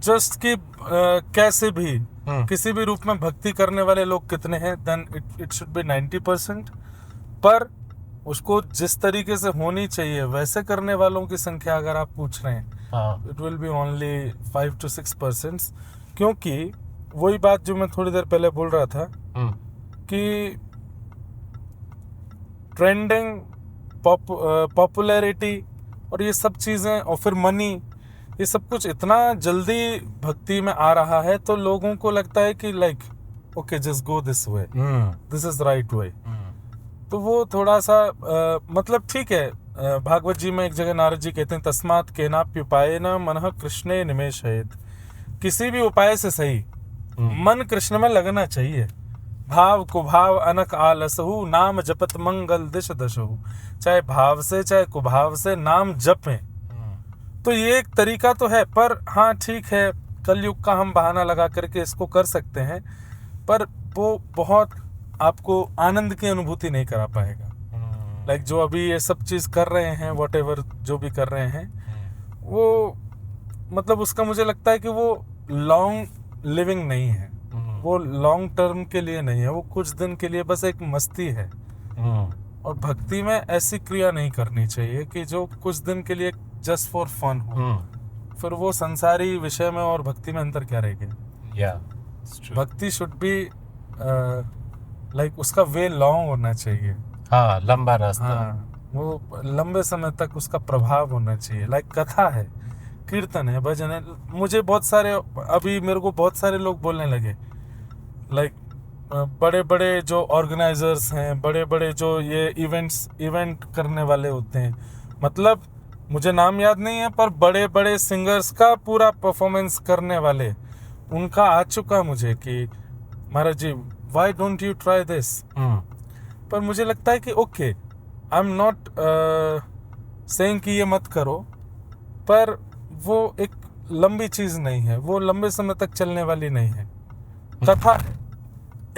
जस्ट कि कैसे भी किसी भी रूप में भक्ति करने वाले लोग कितने हैं, देन इट शुड बी 90%. पर उसको जिस तरीके से होनी चाहिए वैसे करने वालों की संख्या अगर आप पूछ रहे हैं, it will be only 5 to 6%. क्योंकि वही बात जो मैं थोड़ी देर पहले बोल रहा था कि ट्रेंडिंग, पॉपुलैरिटी और ये सब चीज़ें और फिर मनी, ये सब कुछ इतना जल्दी भक्ति में आ रहा है, तो लोगों को लगता है कि like okay just go this way, this is right way. तो वो थोड़ा सा मतलब ठीक है. भागवत जी में एक जगह नारद जी कहते हैं तस्मात् केनाप्युपायेन मनः कृष्णे निमेषयेत्. किसी भी उपाय से सही मन कृष्ण में लगना चाहिए. भाव कुभाव अनक आलसहु नाम जपत मंगल दिश दशहु. चाहे भाव से चाहे कुभाव से नाम जपें. तो ये एक तरीका तो है, पर हाँ ठीक है, कलयुग का हम बहाना लगा करके इसको कर सकते हैं, पर वो बहुत आपको आनंद की अनुभूति नहीं करा पाएगा. लाइक जो अभी ये सब चीज़ कर रहे हैं, वॉट एवर जो भी कर रहे हैं, वो मतलब उसका मुझे लगता है कि वो लॉन्ग लिविंग नहीं है, वो लॉन्ग टर्म के लिए नहीं है, वो कुछ दिन के लिए बस एक मस्ती है. और भक्ति में ऐसी क्रिया नहीं करनी चाहिए कि जो कुछ दिन के लिए जस्ट फॉर फन हो. फिर वो संसारी विषय में और भक्ति में अंतर क्या रहेगा? भक्ति शुड बी लाइक उसका वे लॉन्ग होना चाहिए. हाँ, लंबा रास्ता. हाँ, वो लंबे समय तक उसका प्रभाव होना चाहिए. लाइक कथा है, कीर्तन है, भजन है. मुझे बहुत सारे, अभी मेरे को बहुत सारे लोग बोलने लगे, लाइक बड़े बड़े जो ऑर्गेनाइजर्स हैं, बड़े बड़े जो ये इवेंट करने वाले होते हैं, मतलब मुझे नाम याद नहीं है, पर बड़े बड़े सिंगर्स का पूरा परफॉर्मेंस करने वाले, उनका आ चुका मुझे कि Maharaj ji why don't you try this. पर मुझे लगता है कि okay, I am not saying कि ये मत करो, पर वो एक लंबी चीज़ नहीं है, वो लंबे समय तक चलने वाली नहीं है. कथा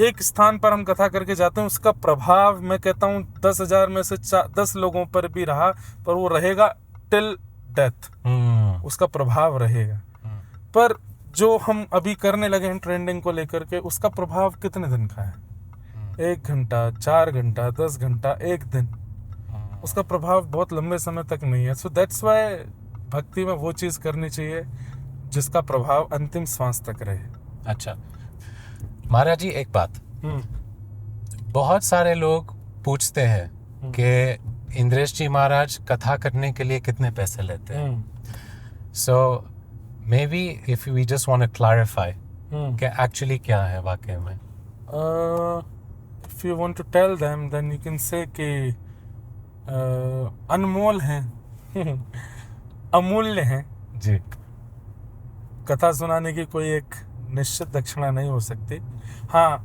एक स्थान पर हम कथा करके जाते हैं, उसका प्रभाव मैं कहता हूँ 10,000 में से 10 लोगों पर भी रहा, पर वो रहेगा टिल डेथ. उसका प्रभाव रहेगा. पर जो हम अभी करने लगे हैं ट्रेंडिंग को लेकर के, उसका प्रभाव कितने दिन का है? 1 घंटा, 4 घंटा, 10 घंटा, 1 दिन. उसका प्रभाव बहुत लंबे समय तक नहीं है. सो दैट्स वाई भक्ति में वो चीज़ करनी चाहिए जिसका प्रभाव अंतिम श्वास तक रहे. अच्छा महाराज जी, एक बात, बहुत सारे लोग पूछते हैं कि इंद्रेश जी महाराज कथा करने के लिए कितने पैसे लेते हैं. So maybe if we just want to clarify कि एक्चुअली क्या है वाकई में. If you want to tell them then you can say कि अनमोल हैं, अमूल्य हैं जी. कथा सुनाने की कोई एक निश्चित दक्षिणा नहीं हो सकती. हाँ,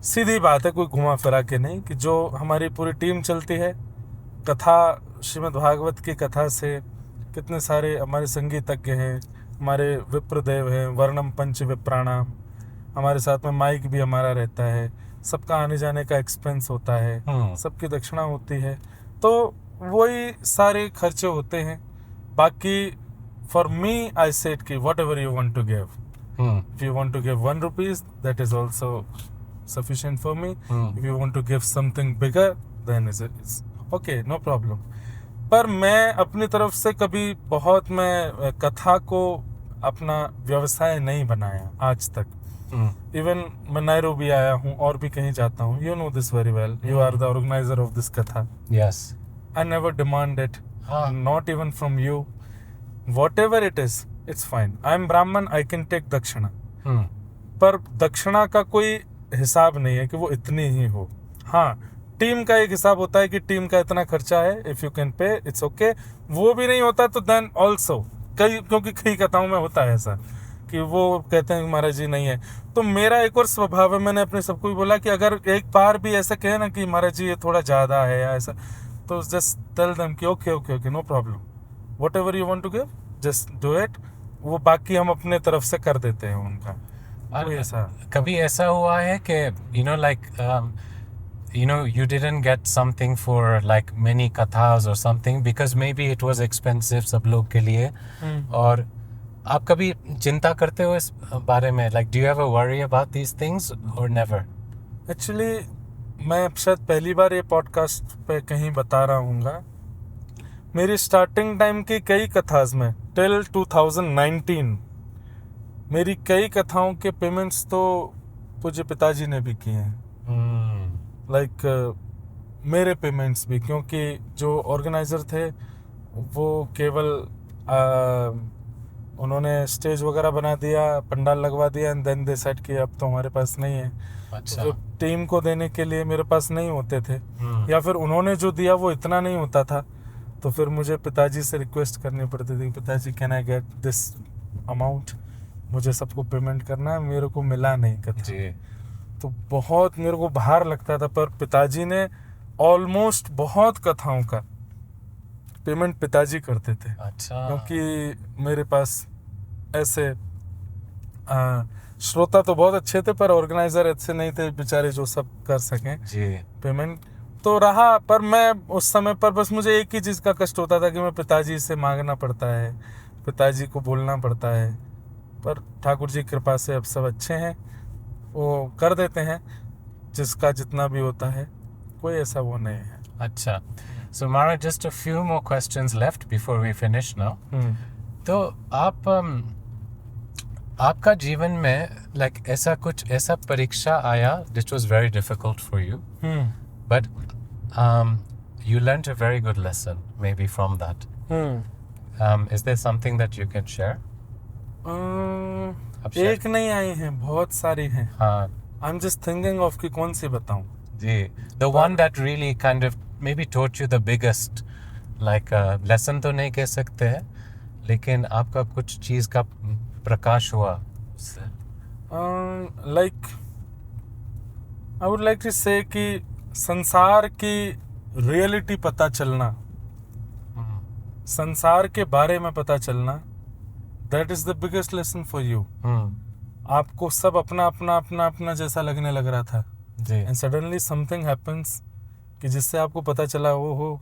सीधी बात है, कोई घुमा फिरा के नहीं, कि जो हमारी पूरी टीम चलती है कथा, श्रीमद् भागवत की कथा से कितने सारे हमारे संगीतज्ञ हैं, हमारे विप्रदेव हैं, वर्णम पंच विप्राणाम, हमारे साथ में माइक भी हमारा रहता है, सबका आने जाने का एक्सपेंस होता है, सबकी दक्षिणा होती है, तो वही सारे खर्चे होते हैं. बाकी फॉर मी आई सेड कि whatever you want to give, if you want to give 1 rupees, that is also sufficient for me. If you want to give something bigger, then it's okay, no problem. पर मैं अपनी तरफ से कभी बहुत, मैं कथा को अपना व्यवसाय नहीं बनाया आज तक. इवन मैं नैरोबी आया हूँ और भी कहीं जाता हूँ, you know this very well, you are the organizer of this katha. Yes. I never demand it, not even from you. Whatever it is, it's fine. I am Brahman, I can take dakshina. पर दक्षिणा का कोई हिसाब नहीं है कि वो इतनी ही हो। हाँ, टीम का एक हिसाब होता है कि टीम का इतना खर्चा है, if you can pay it's okay. वो भी नहीं होता तो देन ऑल्सो क्योंकि कई कथाओं में होता है ऐसा कि वो कहते हैं महाराज जी नहीं है। तो मेरा एक और स्वभाव है, मैंने अपने सबको भी बोला कि अगर एक बार भी ऐसा कहे ना कि महाराज जी ये थोड़ा ज़्यादा है या ऐसा, तो जस्ट टेल देम कि okay okay okay no problem, whatever you want to give just do it. वो बाकी हम अपने तरफ से कर देते हैं उनका। और ऐसा कभी ऐसा हुआ है कि you didn't get something for like many kathas or something because maybe it was expensive सब लोग के लिए, और आप कभी चिंता करते हो इस बारे में, like do you ever worry about these things or never? Actually मैं शायद पहली बार ये पॉडकास्ट पे कहीं बता रहा हूँगा, मेरी स्टार्टिंग टाइम की कई कथाज में टिल 2019 मेरी कई कथाओं के पेमेंट्स तो पूज्य पिताजी ने भी किए हैं। लाइक मेरे पेमेंट्स भी, क्योंकि जो ऑर्गेनाइज़र थे वो केवल उन्होंने स्टेज वगैरह बना दिया, पंडाल लगवा दिया एंड देन दे सेड कि अब तो हमारे पास नहीं है। अच्छा। तो टीम को देने के लिए मेरे पास नहीं होते थे, या फिर उन्होंने जो दिया वो इतना नहीं होता था, तो फिर मुझे पिताजी से रिक्वेस्ट करनी पड़ती थी, पिताजी can I get this amount, मुझे सबको पेमेंट करना है, मेरे को मिला नहीं कथा। जी। तो बहुत मेरे को भार लगता था, पर पिताजी ने ऑलमोस्ट बहुत कथाओं का पेमेंट पिताजी करते थे। अच्छा। क्योंकि मेरे पास ऐसे श्रोता तो बहुत अच्छे थे, पर ऑर्गेनाइजर अच्छे नहीं थे बेचारे जो सब कर सकें जी। पेमेंट तो रहा। पर मैं उस समय पर बस मुझे एक ही चीज़ का कष्ट होता था कि मैं पिताजी से मांगना पड़ता है, पिताजी को बोलना पड़ता है, पर ठाकुर जी कृपा से अब सब अच्छे हैं, वो कर देते हैं जिसका जितना भी होता है, कोई ऐसा वो नहीं है। अच्छा। So Mara, just a few more questions left before we finish now. तो आप आपका जीवन में like ऐसा परीक्षा आया which was very difficult for you, but you learned a very good lesson maybe from that. Is there something that you can share? एक नहीं आई हैं, बहुत सारी हैं। हाँ। I'm just thinking of कि कौन सी बताऊं। जी। The one that really kind of maybe taught you the biggest like lesson तो नहीं कह सकते हैं, लेकिन आपका कुछ चीज़ का प्रकाश हुआ उससे। Like I would like to say कि संसार की रियलिटी पता चलना, संसार के बारे में पता चलना, that is the biggest lesson for you. आपको सब अपना अपना अपना अपना जैसा लगने लग रहा था, एंड सडनली समथिंग हैपेंस कि जिससे आपको पता चला वो हो,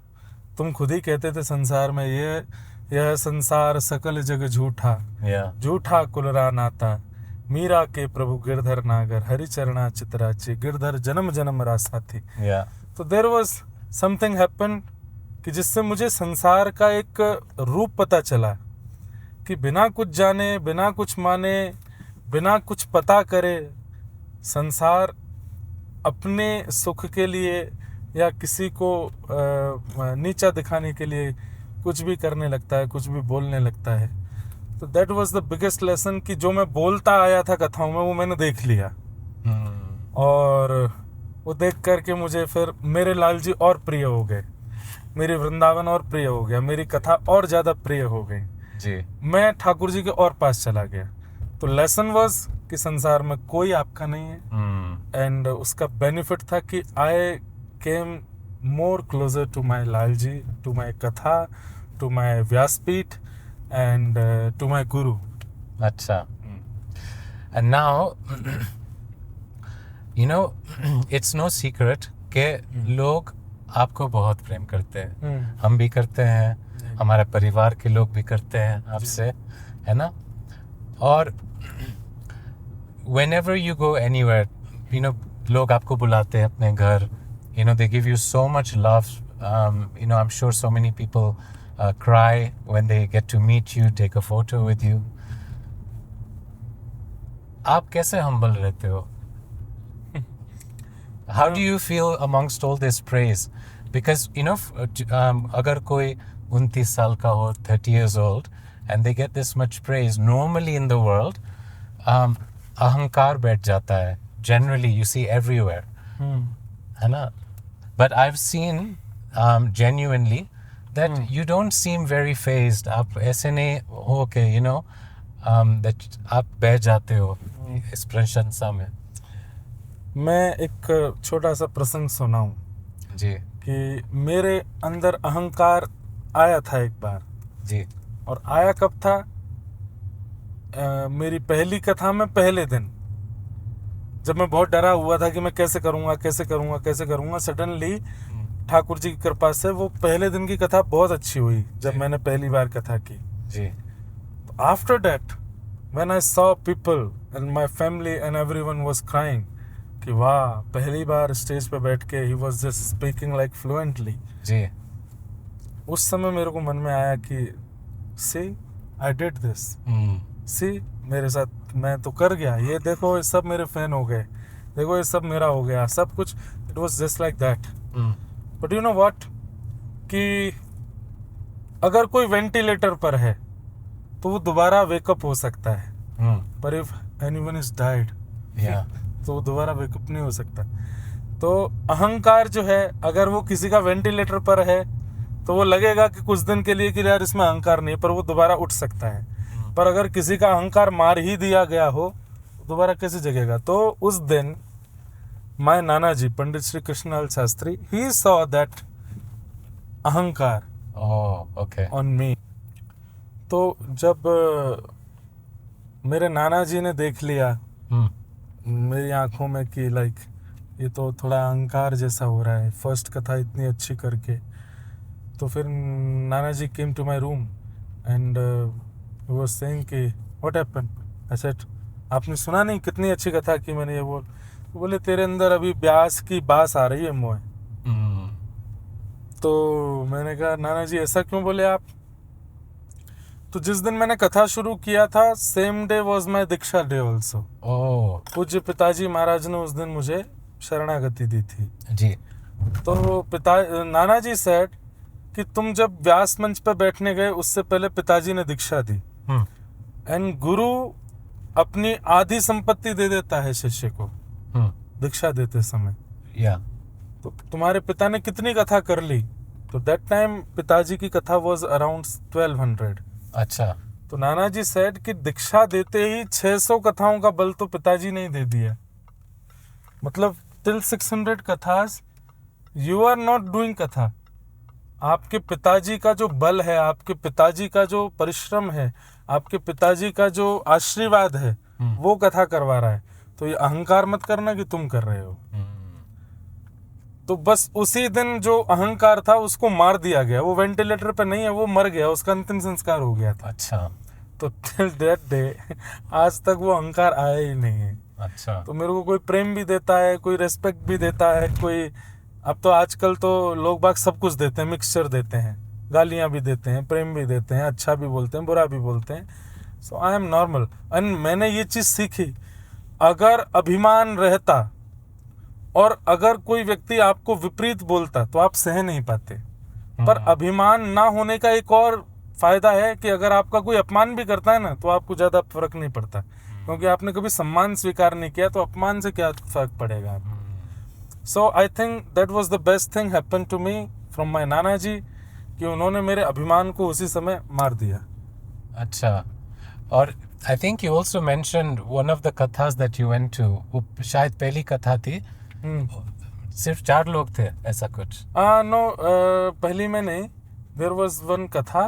तुम खुद ही कहते थे संसार में यह संसार सकल जग झूठा, झूठा कुलरा नाता, मीरा के प्रभु गिरधर नागर, हरि चरणा चितराची, गिरधर जन्म जन्म रासा थी। तो देयर वाज समथिंग हैपन कि जिससे मुझे संसार का एक रूप पता चला कि बिना कुछ जाने, बिना कुछ माने, बिना कुछ पता करे, संसार अपने सुख के लिए या किसी को नीचा दिखाने के लिए कुछ भी करने लगता है, कुछ भी बोलने लगता है। तो that was the biggest lesson कि जो मैं बोलता आया था कथाओं में वो मैंने देख लिया, और वो देख करके मुझे फिर मेरे लाल जी और प्रिय हो गए, मेरे वृंदावन और प्रिय हो गया, मेरी कथा और ज़्यादा प्रिय हो गई जी। मैं ठाकुर जी के और पास चला गया। तो लेसन वाज कि संसार में कोई आपका नहीं है, एंड उसका बेनिफिट था कि I came more closer to my Lal ji, to my katha, to my Vyaspeeth and to my guru. अच्छा। And now you know it's no secret के लोग आपको बहुत प्रेम करते हैं, हम भी करते हैं, हमारे परिवार के लोग भी करते हैं आपसे, है ना। और whenever you go anywhere, you know, लोग आपको बुलाते हैं अपने घर, you know, they give you so much love. You know, I'm sure so many people cry when they get to meet you, take a photo with you. आप कैसे humble रहते हो? How do you feel amongst all this praise? Because, you know, अगर कोई 29 साल का हो, 30 years old, and they get this much praise, normally in the world, अहंकार बैठ जाता है जनरली, यू सी एवरीवेयर, है ना. But I have seen genuinely that you don't seem very phased. आप ऐसे नहीं हो के that आप बैठ जाते हो इस प्रशंसा में. मैं एक छोटा सा प्रसंग सुनाऊं जी कि मेरे अंदर अहंकार आया था एक बार. जी. और आया कब था? मेरी पहली कथा में पहले दिन, जब मैं बहुत डरा हुआ था कि मैं कैसे करूँगा. सडनली ठाकुर जी की कृपा से वो पहले दिन की कथा बहुत अच्छी हुई जब मैंने पहली बार कथा की. जी. After that when I saw people and my family and everyone was crying कि वाह, पहली बार स्टेज पे बैठ के ही was just speaking like fluently. जी. उस समय मेरे को मन में आया कि सी आई डिड दिस, सी मेरे साथ मैं तो कर गया, ये देखो ये सब मेरे फैन हो गए, देखो ये सब मेरा हो गया, सब कुछ. It was just like that. But you know what, कि अगर कोई वेंटिलेटर पर है तो वो दोबारा वेकअप हो सकता है, पर इफ एनीवन इज डाइड तो वो दोबारा वेकअप नहीं हो सकता. तो अहंकार जो है, अगर वो किसी का वेंटिलेटर पर है तो वो लगेगा कि कुछ दिन के लिए कि यार इसमें अहंकार नहीं है, पर वो दोबारा उठ सकता है. पर अगर किसी का अहंकार मार ही दिया गया हो दोबारा कैसे जगेगा. तो उस दिन my nana ji Pandit Shri Krishnalal Shastri, he saw that ahankar on me. तो जब मेरे नाना जी ने देख लिया मेरी आंखों में कि लाइक ये तो थोड़ा अहंकार जैसा हो रहा है, फर्स्ट कथा इतनी अच्छी करके, तो फिर nana ji came to my room and he was saying कि व्हाट हैपेंड. आई सेड आपने सुना नहीं कितनी अच्छी कथा की मैंने. ये बोले तेरे अंदर अभी ब्यास की बास आ रही है मोए. तो मैंने कहा नाना जी ऐसा क्यों बोले आप. तो जिस दिन मैंने कथा शुरू किया था, same day was my Diksha day also. पूज्य पिताजी महाराज ने उस दिन मुझे शरणागति दी थी जी. तो नाना जी सेड कि तुम जब व्यास मंच पर बैठने गए उससे पहले पिताजी ने दीक्षा दी. एंड गुरु अपनी आधी संपत्ति दे देता है शिष्य को दीक्षा देते समय. तो तुम्हारे पिता ने कितनी कथा कर ली. तो दैट टाइम पिताजी की कथा वाज अराउंड 1200. अच्छा. तो नाना जी सेड कि दीक्षा देते ही 600 कथाओं का बल तो पिताजी ने ही दे दिया. मतलब till 600 kathas you are not doing katha. आपके पिताजी का जो बल है, आपके पिताजी का जो परिश्रम है, आपके पिताजी का जो आशीर्वाद है, वो कथा करवा रहा है. तो ये अहंकार मत करना कि तुम कर रहे हो. तो बस उसी दिन जो अहंकार था उसको मार दिया गया. वो वेंटिलेटर पे नहीं है, वो मर गया, उसका अंतिम संस्कार हो गया था. अच्छा. तो टिल दैट डे आज तक वो अहंकार आया ही नहीं है. अच्छा. तो मेरे को कोई प्रेम भी देता है, कोई रेस्पेक्ट भी देता है, कोई अब तो आजकल तो लोग बाग सब कुछ देते हैं, मिक्सचर देते हैं, गालियां भी देते हैं, प्रेम भी देते हैं, अच्छा भी बोलते हैं, बुरा भी बोलते हैं. सो आई एम नॉर्मल. एंड मैंने ये चीज़ सीखी, अगर अभिमान रहता और अगर कोई व्यक्ति आपको विपरीत बोलता तो आप सह नहीं पाते. पर अभिमान ना होने का एक और फायदा है कि अगर आपका कोई अपमान भी करता है ना तो आपको ज़्यादा फर्क नहीं पड़ता, क्योंकि आपने कभी सम्मान स्वीकार नहीं किया, तो अपमान से क्या फर्क पड़ेगा. So I think that was the best thing happen to me from my nana ji, कि उन्होंने मेरे अभिमान को उसी समय मार दिया. अच्छा. और I think you also mentioned one of the kathas that you went to, वो शायद पहली कथा थी, सिर्फ 4 लोग थे, ऐसा कुछ. नो, पहली में नहीं. देयर वाज वन कथा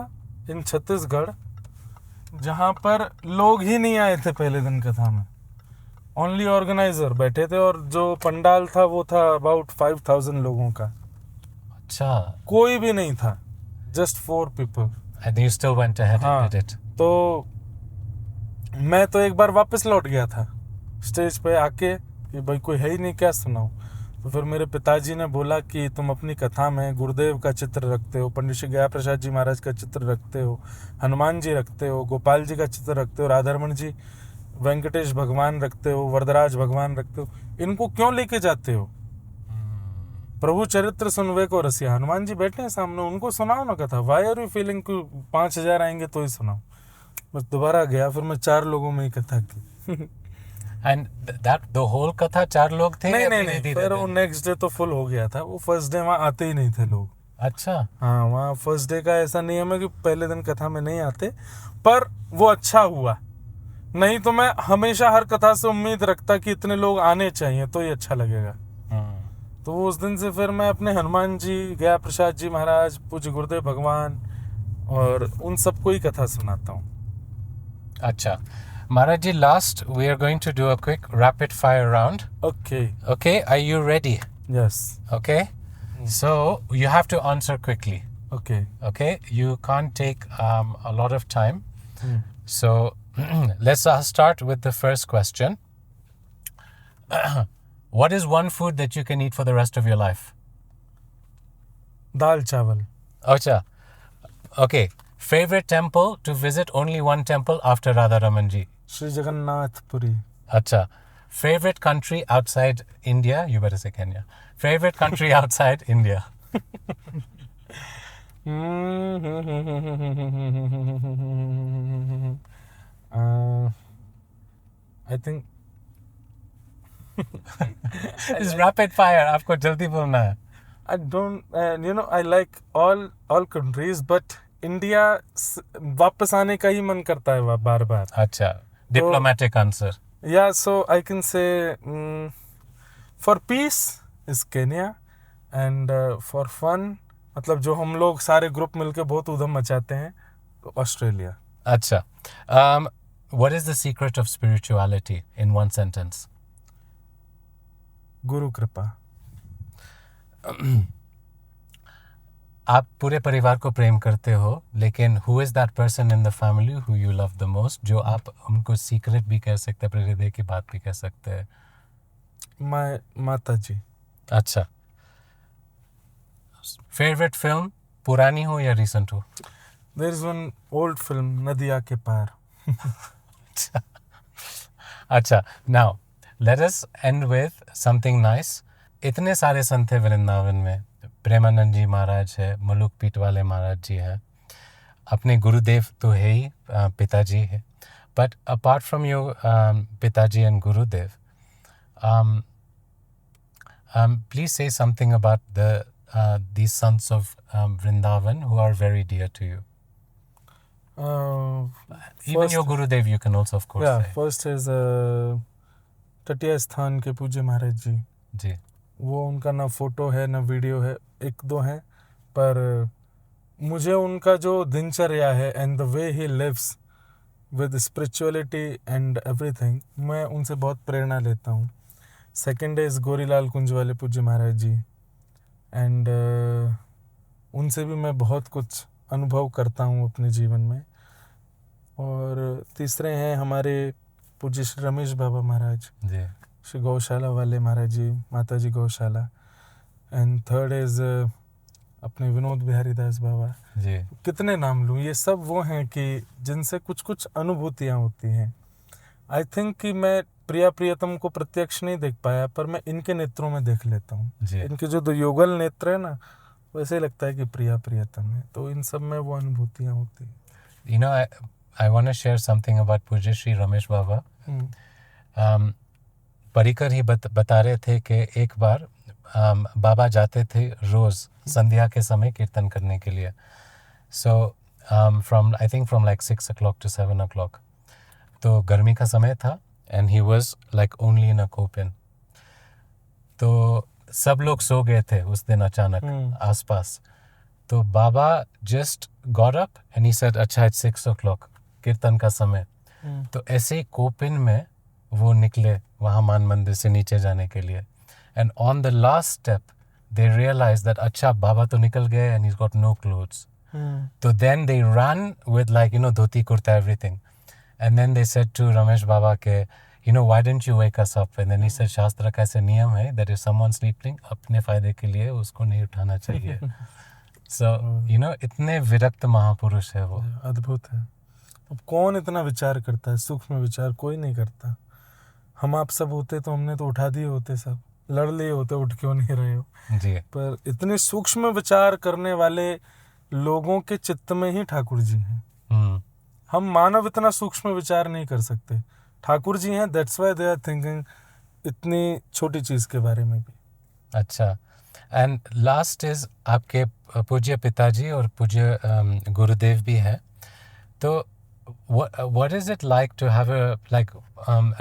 इन छत्तीसगढ़ जहाँ पर लोग ही नहीं आए थे पहले दिन कथा में. ओनली ऑर्गेनाइजर बैठे थे और जो पंडाल था वो था अबाउट 5000 लोगों का. अच्छा. कोई भी नहीं था, just 4 people. And you still went ahead and did it. तो मैं तो एक बार वापस लौट गया था स्टेज पे आके कि भाई कोई है ही नहीं, क्या सुनाऊं. तो फिर मेरे पिताजी ने बोला कि तुम अपनी कथा में गुरुदेव का चित्र रखते हो, पंडित श्री गया प्रसाद जी महाराज का चित्र रखते हो, हनुमान जी रखते हो, गोपाल जी का चित्र रखते हो, राधारमण जी, वेंकटेश भगवान रखते हो, वरदराज भगवान रखते हो, इनको क्यों लेके जाते हो. प्रभु चरित्र सुनवे को रसिया, हनुमान जी बैठे हैं सामने, उनको सुनाओ ना कथा. वाई आर यू फीलिंग कि 5000 आएंगे तो ही सुनाओ. बस दोबारा गया, फिर मैं 4 लोगों में ही कथा की. And that the whole कथा 4 लोग थे नहीं या नहीं फिर नहीं, धीरे फिर वो धीरे? नेक्स्ट डे तो फुल हो गया था। वो फर्स्ट डे वहाँ आते ही नहीं थे लोग। अच्छा। हाँ, वहाँ फर्स्ट डे का ऐसा नियम है कि पहले दिन कथा में नहीं आते, पर वो अच्छा हुआ। नहीं तो मैं हमेशा हर कथा से उम्मीद रखता कि इतने लोग आने चाहिए तो ही अच्छा लगेगा। तो उस दिन से फिर मैं अपने हनुमान जी, गया प्रसाद जी महाराज, पूज्य गुरुदेव भगवान और उन सबको ही कथा सुनाता हूँ। अच्छा Maharaj ji, last we are going to do a quick rapid fire round. Okay, Okay, are you ready? Yes, Okay, so you have to answer quickly. Okay. Okay, you can't take a lot of time. So let's start with the first question. What is one food that you can eat for the rest of your life? दाल चावल। Acha. Okay. Favorite temple to visit? Only one temple after Radharaman ji. Shri Jagannathpuri. Acha. Favorite country outside India? You better say Kenya. Favorite country outside India? I think It's rapid fire. आपको जल्दी बोलना है. I don't, I like all countries, but India वापस आने का ही मन करता है बार बार। अच्छा. Diplomatic answer. Yeah, so I can say for peace is Kenya, and for fun, मतलब जो हम लोग सारे ग्रुप मिलके बहुत उधम मचाते हैं, तो ऑस्ट्रेलिया। अच्छा. What is the secret of spirituality in one sentence? गुरु कृपा। आप पूरे परिवार को प्रेम करते हो, लेकिन who is that person in the family who you love the most? जो आप उनको सीक्रेट भी कह सकते हैं, हृदय की बात भी कह सकते हैं. माता जी। अच्छा. फेवरेट फिल्म, पुरानी हो या रिसेंट हो? There is one old film, नदिया के पार। अच्छा. Now let us end with something nice. इतने सारे संत हैं वृंदावन में. प्रेमानंद जी महाराज है, मलुक पीठ वाले महाराज जी है, अपने गुरुदेव तो है ही, पिताजी है. बट अपार्ट फ्रॉम योर पिताजी and Gurudev, please say something about these sons of Vrindavan who are very dear to you. Even your Gurudev you can also of course Yeah, say. first is टटिया स्थान के पूज्य महाराज जी। जी. वो उनका ना फोटो है ना वीडियो है, एक दो हैं, पर मुझे उनका जो दिनचर्या है and the way he lives with spirituality and everything, मैं उनसे बहुत प्रेरणा लेता हूँ। सेकंड इज गोरीलाल कुंज वाले पूज्य महाराज जी, एंड उनसे भी मैं बहुत कुछ अनुभव करता हूँ अपने जीवन में। और तीसरे हैं हमारे पूज्य श्री रमेश बाबा महाराज जी. श्री गौशाला वाले महाराज जी, माता जी गौशाला। एंड थर्ड इज अपने विनोद बिहारी दास बाबा जी. कितने नाम लूँ, ये सब वो हैं कि जिनसे कुछ कुछ अनुभूतियाँ होती हैं। आई थिंक कि मैं प्रिया प्रियतम को प्रत्यक्ष नहीं देख पाया, पर मैं इनके नेत्रों में देख लेता हूँ। इनके जो दो युगल नेत्र है ना, वैसे ही लगता है कि प्रिया प्रियतम है, तो इन सब में वो अनुभूतियाँ होती हैं। You know, I want to share something about Pujya Shri Ramesh Baba. परिकर ही बता रहे थे कि एक बार बाबा जाते थे रोज संध्या के समय कीर्तन करने के लिए. So from I think from like 6 o'clock to 7 o'clock. तो गर्मी का समय था and he was like only in a kopin. तो सब लोग सो गए थे उस दिन अचानक आसपास. तो बाबा just got up and he said, अच्छा इट्स 6 o'clock, कीर्तन का समय. तो ऐसे ही कोपिन में वो निकले वहाँ मान मंदिर से नीचे जाने के लिए. And on the last step they realise that अच्छा बाबा तो निकल गए and he got no clothes. तो then they run with like dhoti kurta everything. And then they said to Ramesh Baba के, why didn't you wake us up? And then he said, शास्त्र का ऐसे नियम है that if someone sleeping, अपने फायदे के लिए उसको नहीं उठाना चाहिए. So, इतने विरक्त महापुरुष है वो. अद्भुत है. अब कौन इतना विचार करता है, सूक्ष्म विचार कोई नहीं करता. हम आप सब होते तो हमने तो उठा दिए होते, सब लड़ लिए होते, उठ क्यों नहीं रहे हो जी. पर इतने सूक्ष्म विचार करने वाले लोगों के चित्त में ही ठाकुर जी हैं. हम मानव इतना सूक्ष्म विचार नहीं कर सकते. ठाकुर जी हैं, that's why they are thinking इतनी छोटी चीज़ के बारे में भी। अच्छा, एंड लास्ट इज आपके पूज्य पिताजी और पूज्य गुरुदेव भी है, तो what is it like to have a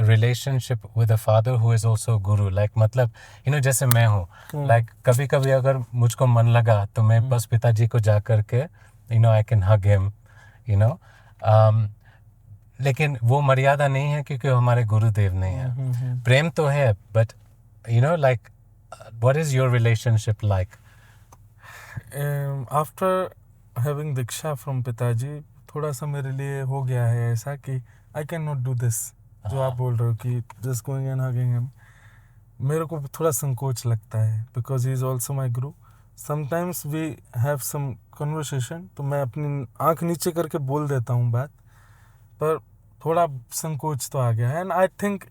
relationship with a father who is also guru? Like मतलब जैसे मैं हूँ, like कभी कभी अगर मुझको मन लगा तो मैं बस पिताजी को जा करके I can hug him, लेकिन वो मर्यादा नहीं है क्योंकि हमारे गुरुदेव नहीं है। प्रेम तो है, but like what is your relationship like? After having Diksha from पिताजी, थोड़ा सा मेरे लिए हो गया है ऐसा कि I can not do this, जो आप बोल रहे हो कि just going and hugging him, मेरे को थोड़ा संकोच लगता है, because he is also my guru. Sometimes we have some conversation, तो मैं अपनी आंख नीचे करके बोल देता हूँ बात, पर थोड़ा संकोच तो आ गया है। एंड आई थिंक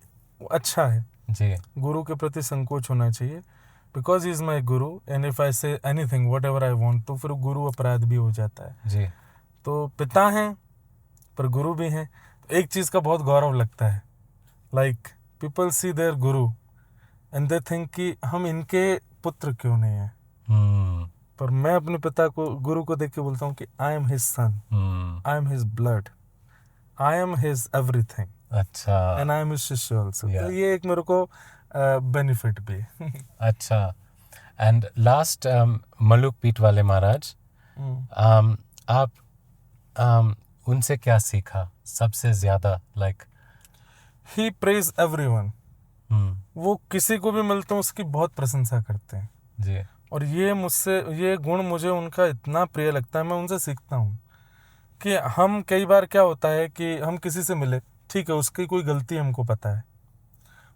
अच्छा है जी, गुरु के प्रति संकोच होना चाहिए, because he is my Guru, and if I say anything what ever I want, तो फिर गुरु अपराध भी हो जाता है। जी, तो पिता हैं पर गुरु भी हैं, तो एक चीज़ का बहुत गौरव लगता है, like people see there Guru and they think कि हम इनके पुत्र क्यों नहीं हैं। पर मैं अपने पिता को, गुरु को देख के बोलता हूँ कि आई am his son, I am his blood, I am his everything, अच्छा, एंड आई एम हिज शिष्य ऑल्सो। Yeah. तो ये एक मेरे को बेनिफिट भी है। अच्छा, एंड लास्ट मलुक पीठ वाले महाराज, आप उनसे क्या सीखा सबसे ज्यादा? लाइक ही प्रेज एवरीवन, वो किसी को भी मिलते हैं उसकी बहुत प्रशंसा करते हैं जी, और ये गुण मुझे उनका इतना प्रिय लगता है, मैं उनसे सीखता हूँ कि हम कई बार क्या होता है कि हम किसी से मिले, ठीक है उसकी कोई गलती हमको पता है,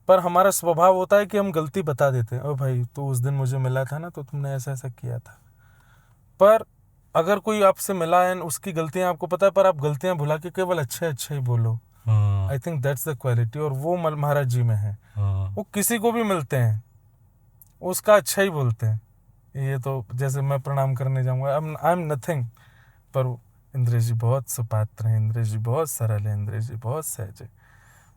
पर हमारा स्वभाव होता है कि हम गलती बता देते हैं, ओ भाई तो उस दिन मुझे मिला था ना, तो तुमने ऐसा ऐसा किया था। पर अगर कोई आपसे मिला है उसकी गलतियां आपको पता है, पर आप गलतियां भुला के केवल अच्छे अच्छे ही बोलो, आई थिंक दैट्स द क्वालिटी, और वो महाराज जी में है। वो किसी को भी मिलते हैं उसका अच्छा ही बोलते हैं। ये तो जैसे मैं प्रणाम करने जाऊंगा, आई एम नथिंग, पर इंद्रेश जी बहुत सुपात्र हैं, इंद्रेश जी बहुत सरल है, इंद्रेश जी बहुत सहज है।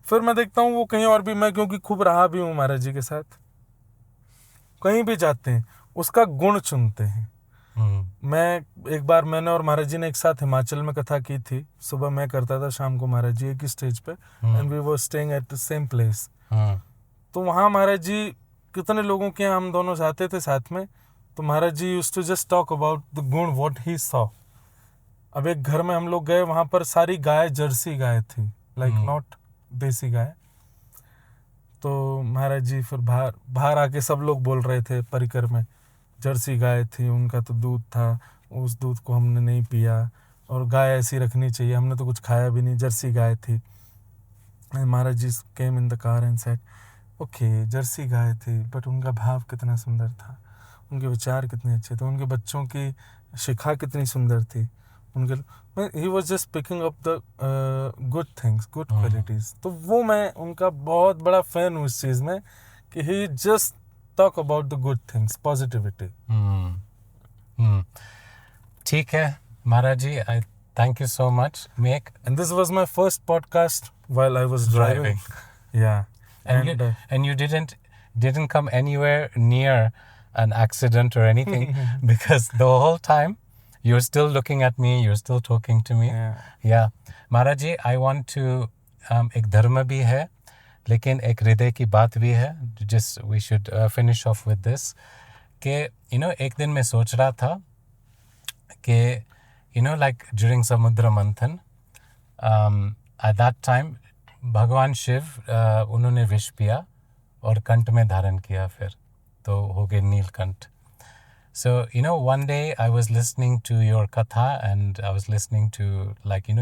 फिर मैं देखता हूँ वो कहीं और भी, मैं क्योंकि खूब रहा भी हूँ महाराज जी के साथ, कहीं भी जाते हैं उसका गुण चुनते हैं। मैं एक बार, मैंने और महाराज जी ने एक साथ हिमाचल में कथा की थी, सुबह मैं करता था, शाम को महाराज जी एक ही स्टेज पे, and we were staying at the same place. तो वहाँ महाराज जी कितने लोगों के यहाँ हम दोनों जाते थे साथ में, तो Maharaj ji used to just talk about the guna what he saw. अब एक घर में हम लोग गए, वहाँ पर सारी गाय जर्सी गाय थी, लाइक नॉट देसी गाय। तो महाराज जी फिर बाहर आके सब लोग बोल रहे थे परिकर में, जर्सी गाय थी, उनका तो दूध था, उस दूध को हमने नहीं पिया, और गाय ऐसी रखनी चाहिए, हमने तो कुछ खाया भी नहीं, जर्सी गाय थी। Maharaj ji came in the car and said okay Jersey गाय थी, बट उनका भाव कितना सुंदर था, उनके विचार कितने अच्छे थे, उनके बच्चों की शिक्षा कितनी सुंदर थी, उनके he was just picking up the good things, good qualities. तो वो मैं उनका बहुत बड़ा फैन हूँ इस चीज़ में कि he just talk about the good things, positivity. ठीक है Maharaj ji, I thank you so much. Make and this was my first podcast while I was driving, या and you didn't come anywhere near an accident or anything because the whole time you're still looking at me, you're still talking to me. Yeah. Maharaj ji, I want to एक धर्म भी है लेकिन एक हृदय की बात भी है, just we should finish off with this कि एक दिन मैं सोच रहा था कि like during समुद्र मंथन at that time भगवान शिव उन्होंने विष पिया और कंठ में धारण किया, फिर तो हो गए Neelkanth. So, one day I was listening to your katha and I was listening to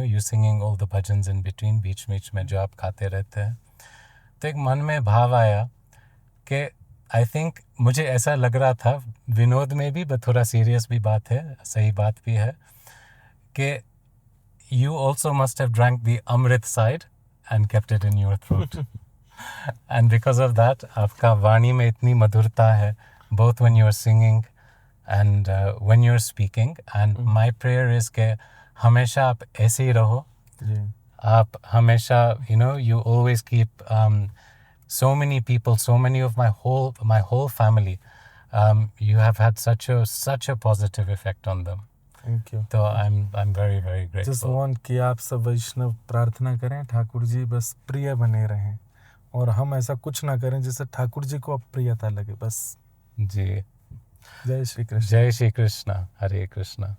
you singing all the bhajans in between, बीच में जो आप खाते रहते हैं, तो एक मन में भाव आया कि I think मुझे ऐसा लग रहा था, विनोद में भी थोड़ा सीरियस भी बात है, सही बात भी है कि you also must have drank the Amrit side and kept it in your throat. And because of that, आपका वाणी में इतनी मधुरता है, both when you are singing and when you're speaking. And my prayer is कि हमेशा आप ऐसे ही रहो, आप हमेशा you always keep so many people, so many of my whole family, you have had such a positive effect on them. Thank you. So I'm very very just grateful. Want कि आप सब वैष्णव प्रार्थना करें ठाकुर जी बस प्रिय बने रहें, और हम ऐसा कुछ ना करें जिससे ठाकुर जी को अप्रियता लगे। बस जी, जय श्री कृष्ण। जय श्री कृष्ण, हरे कृष्ण।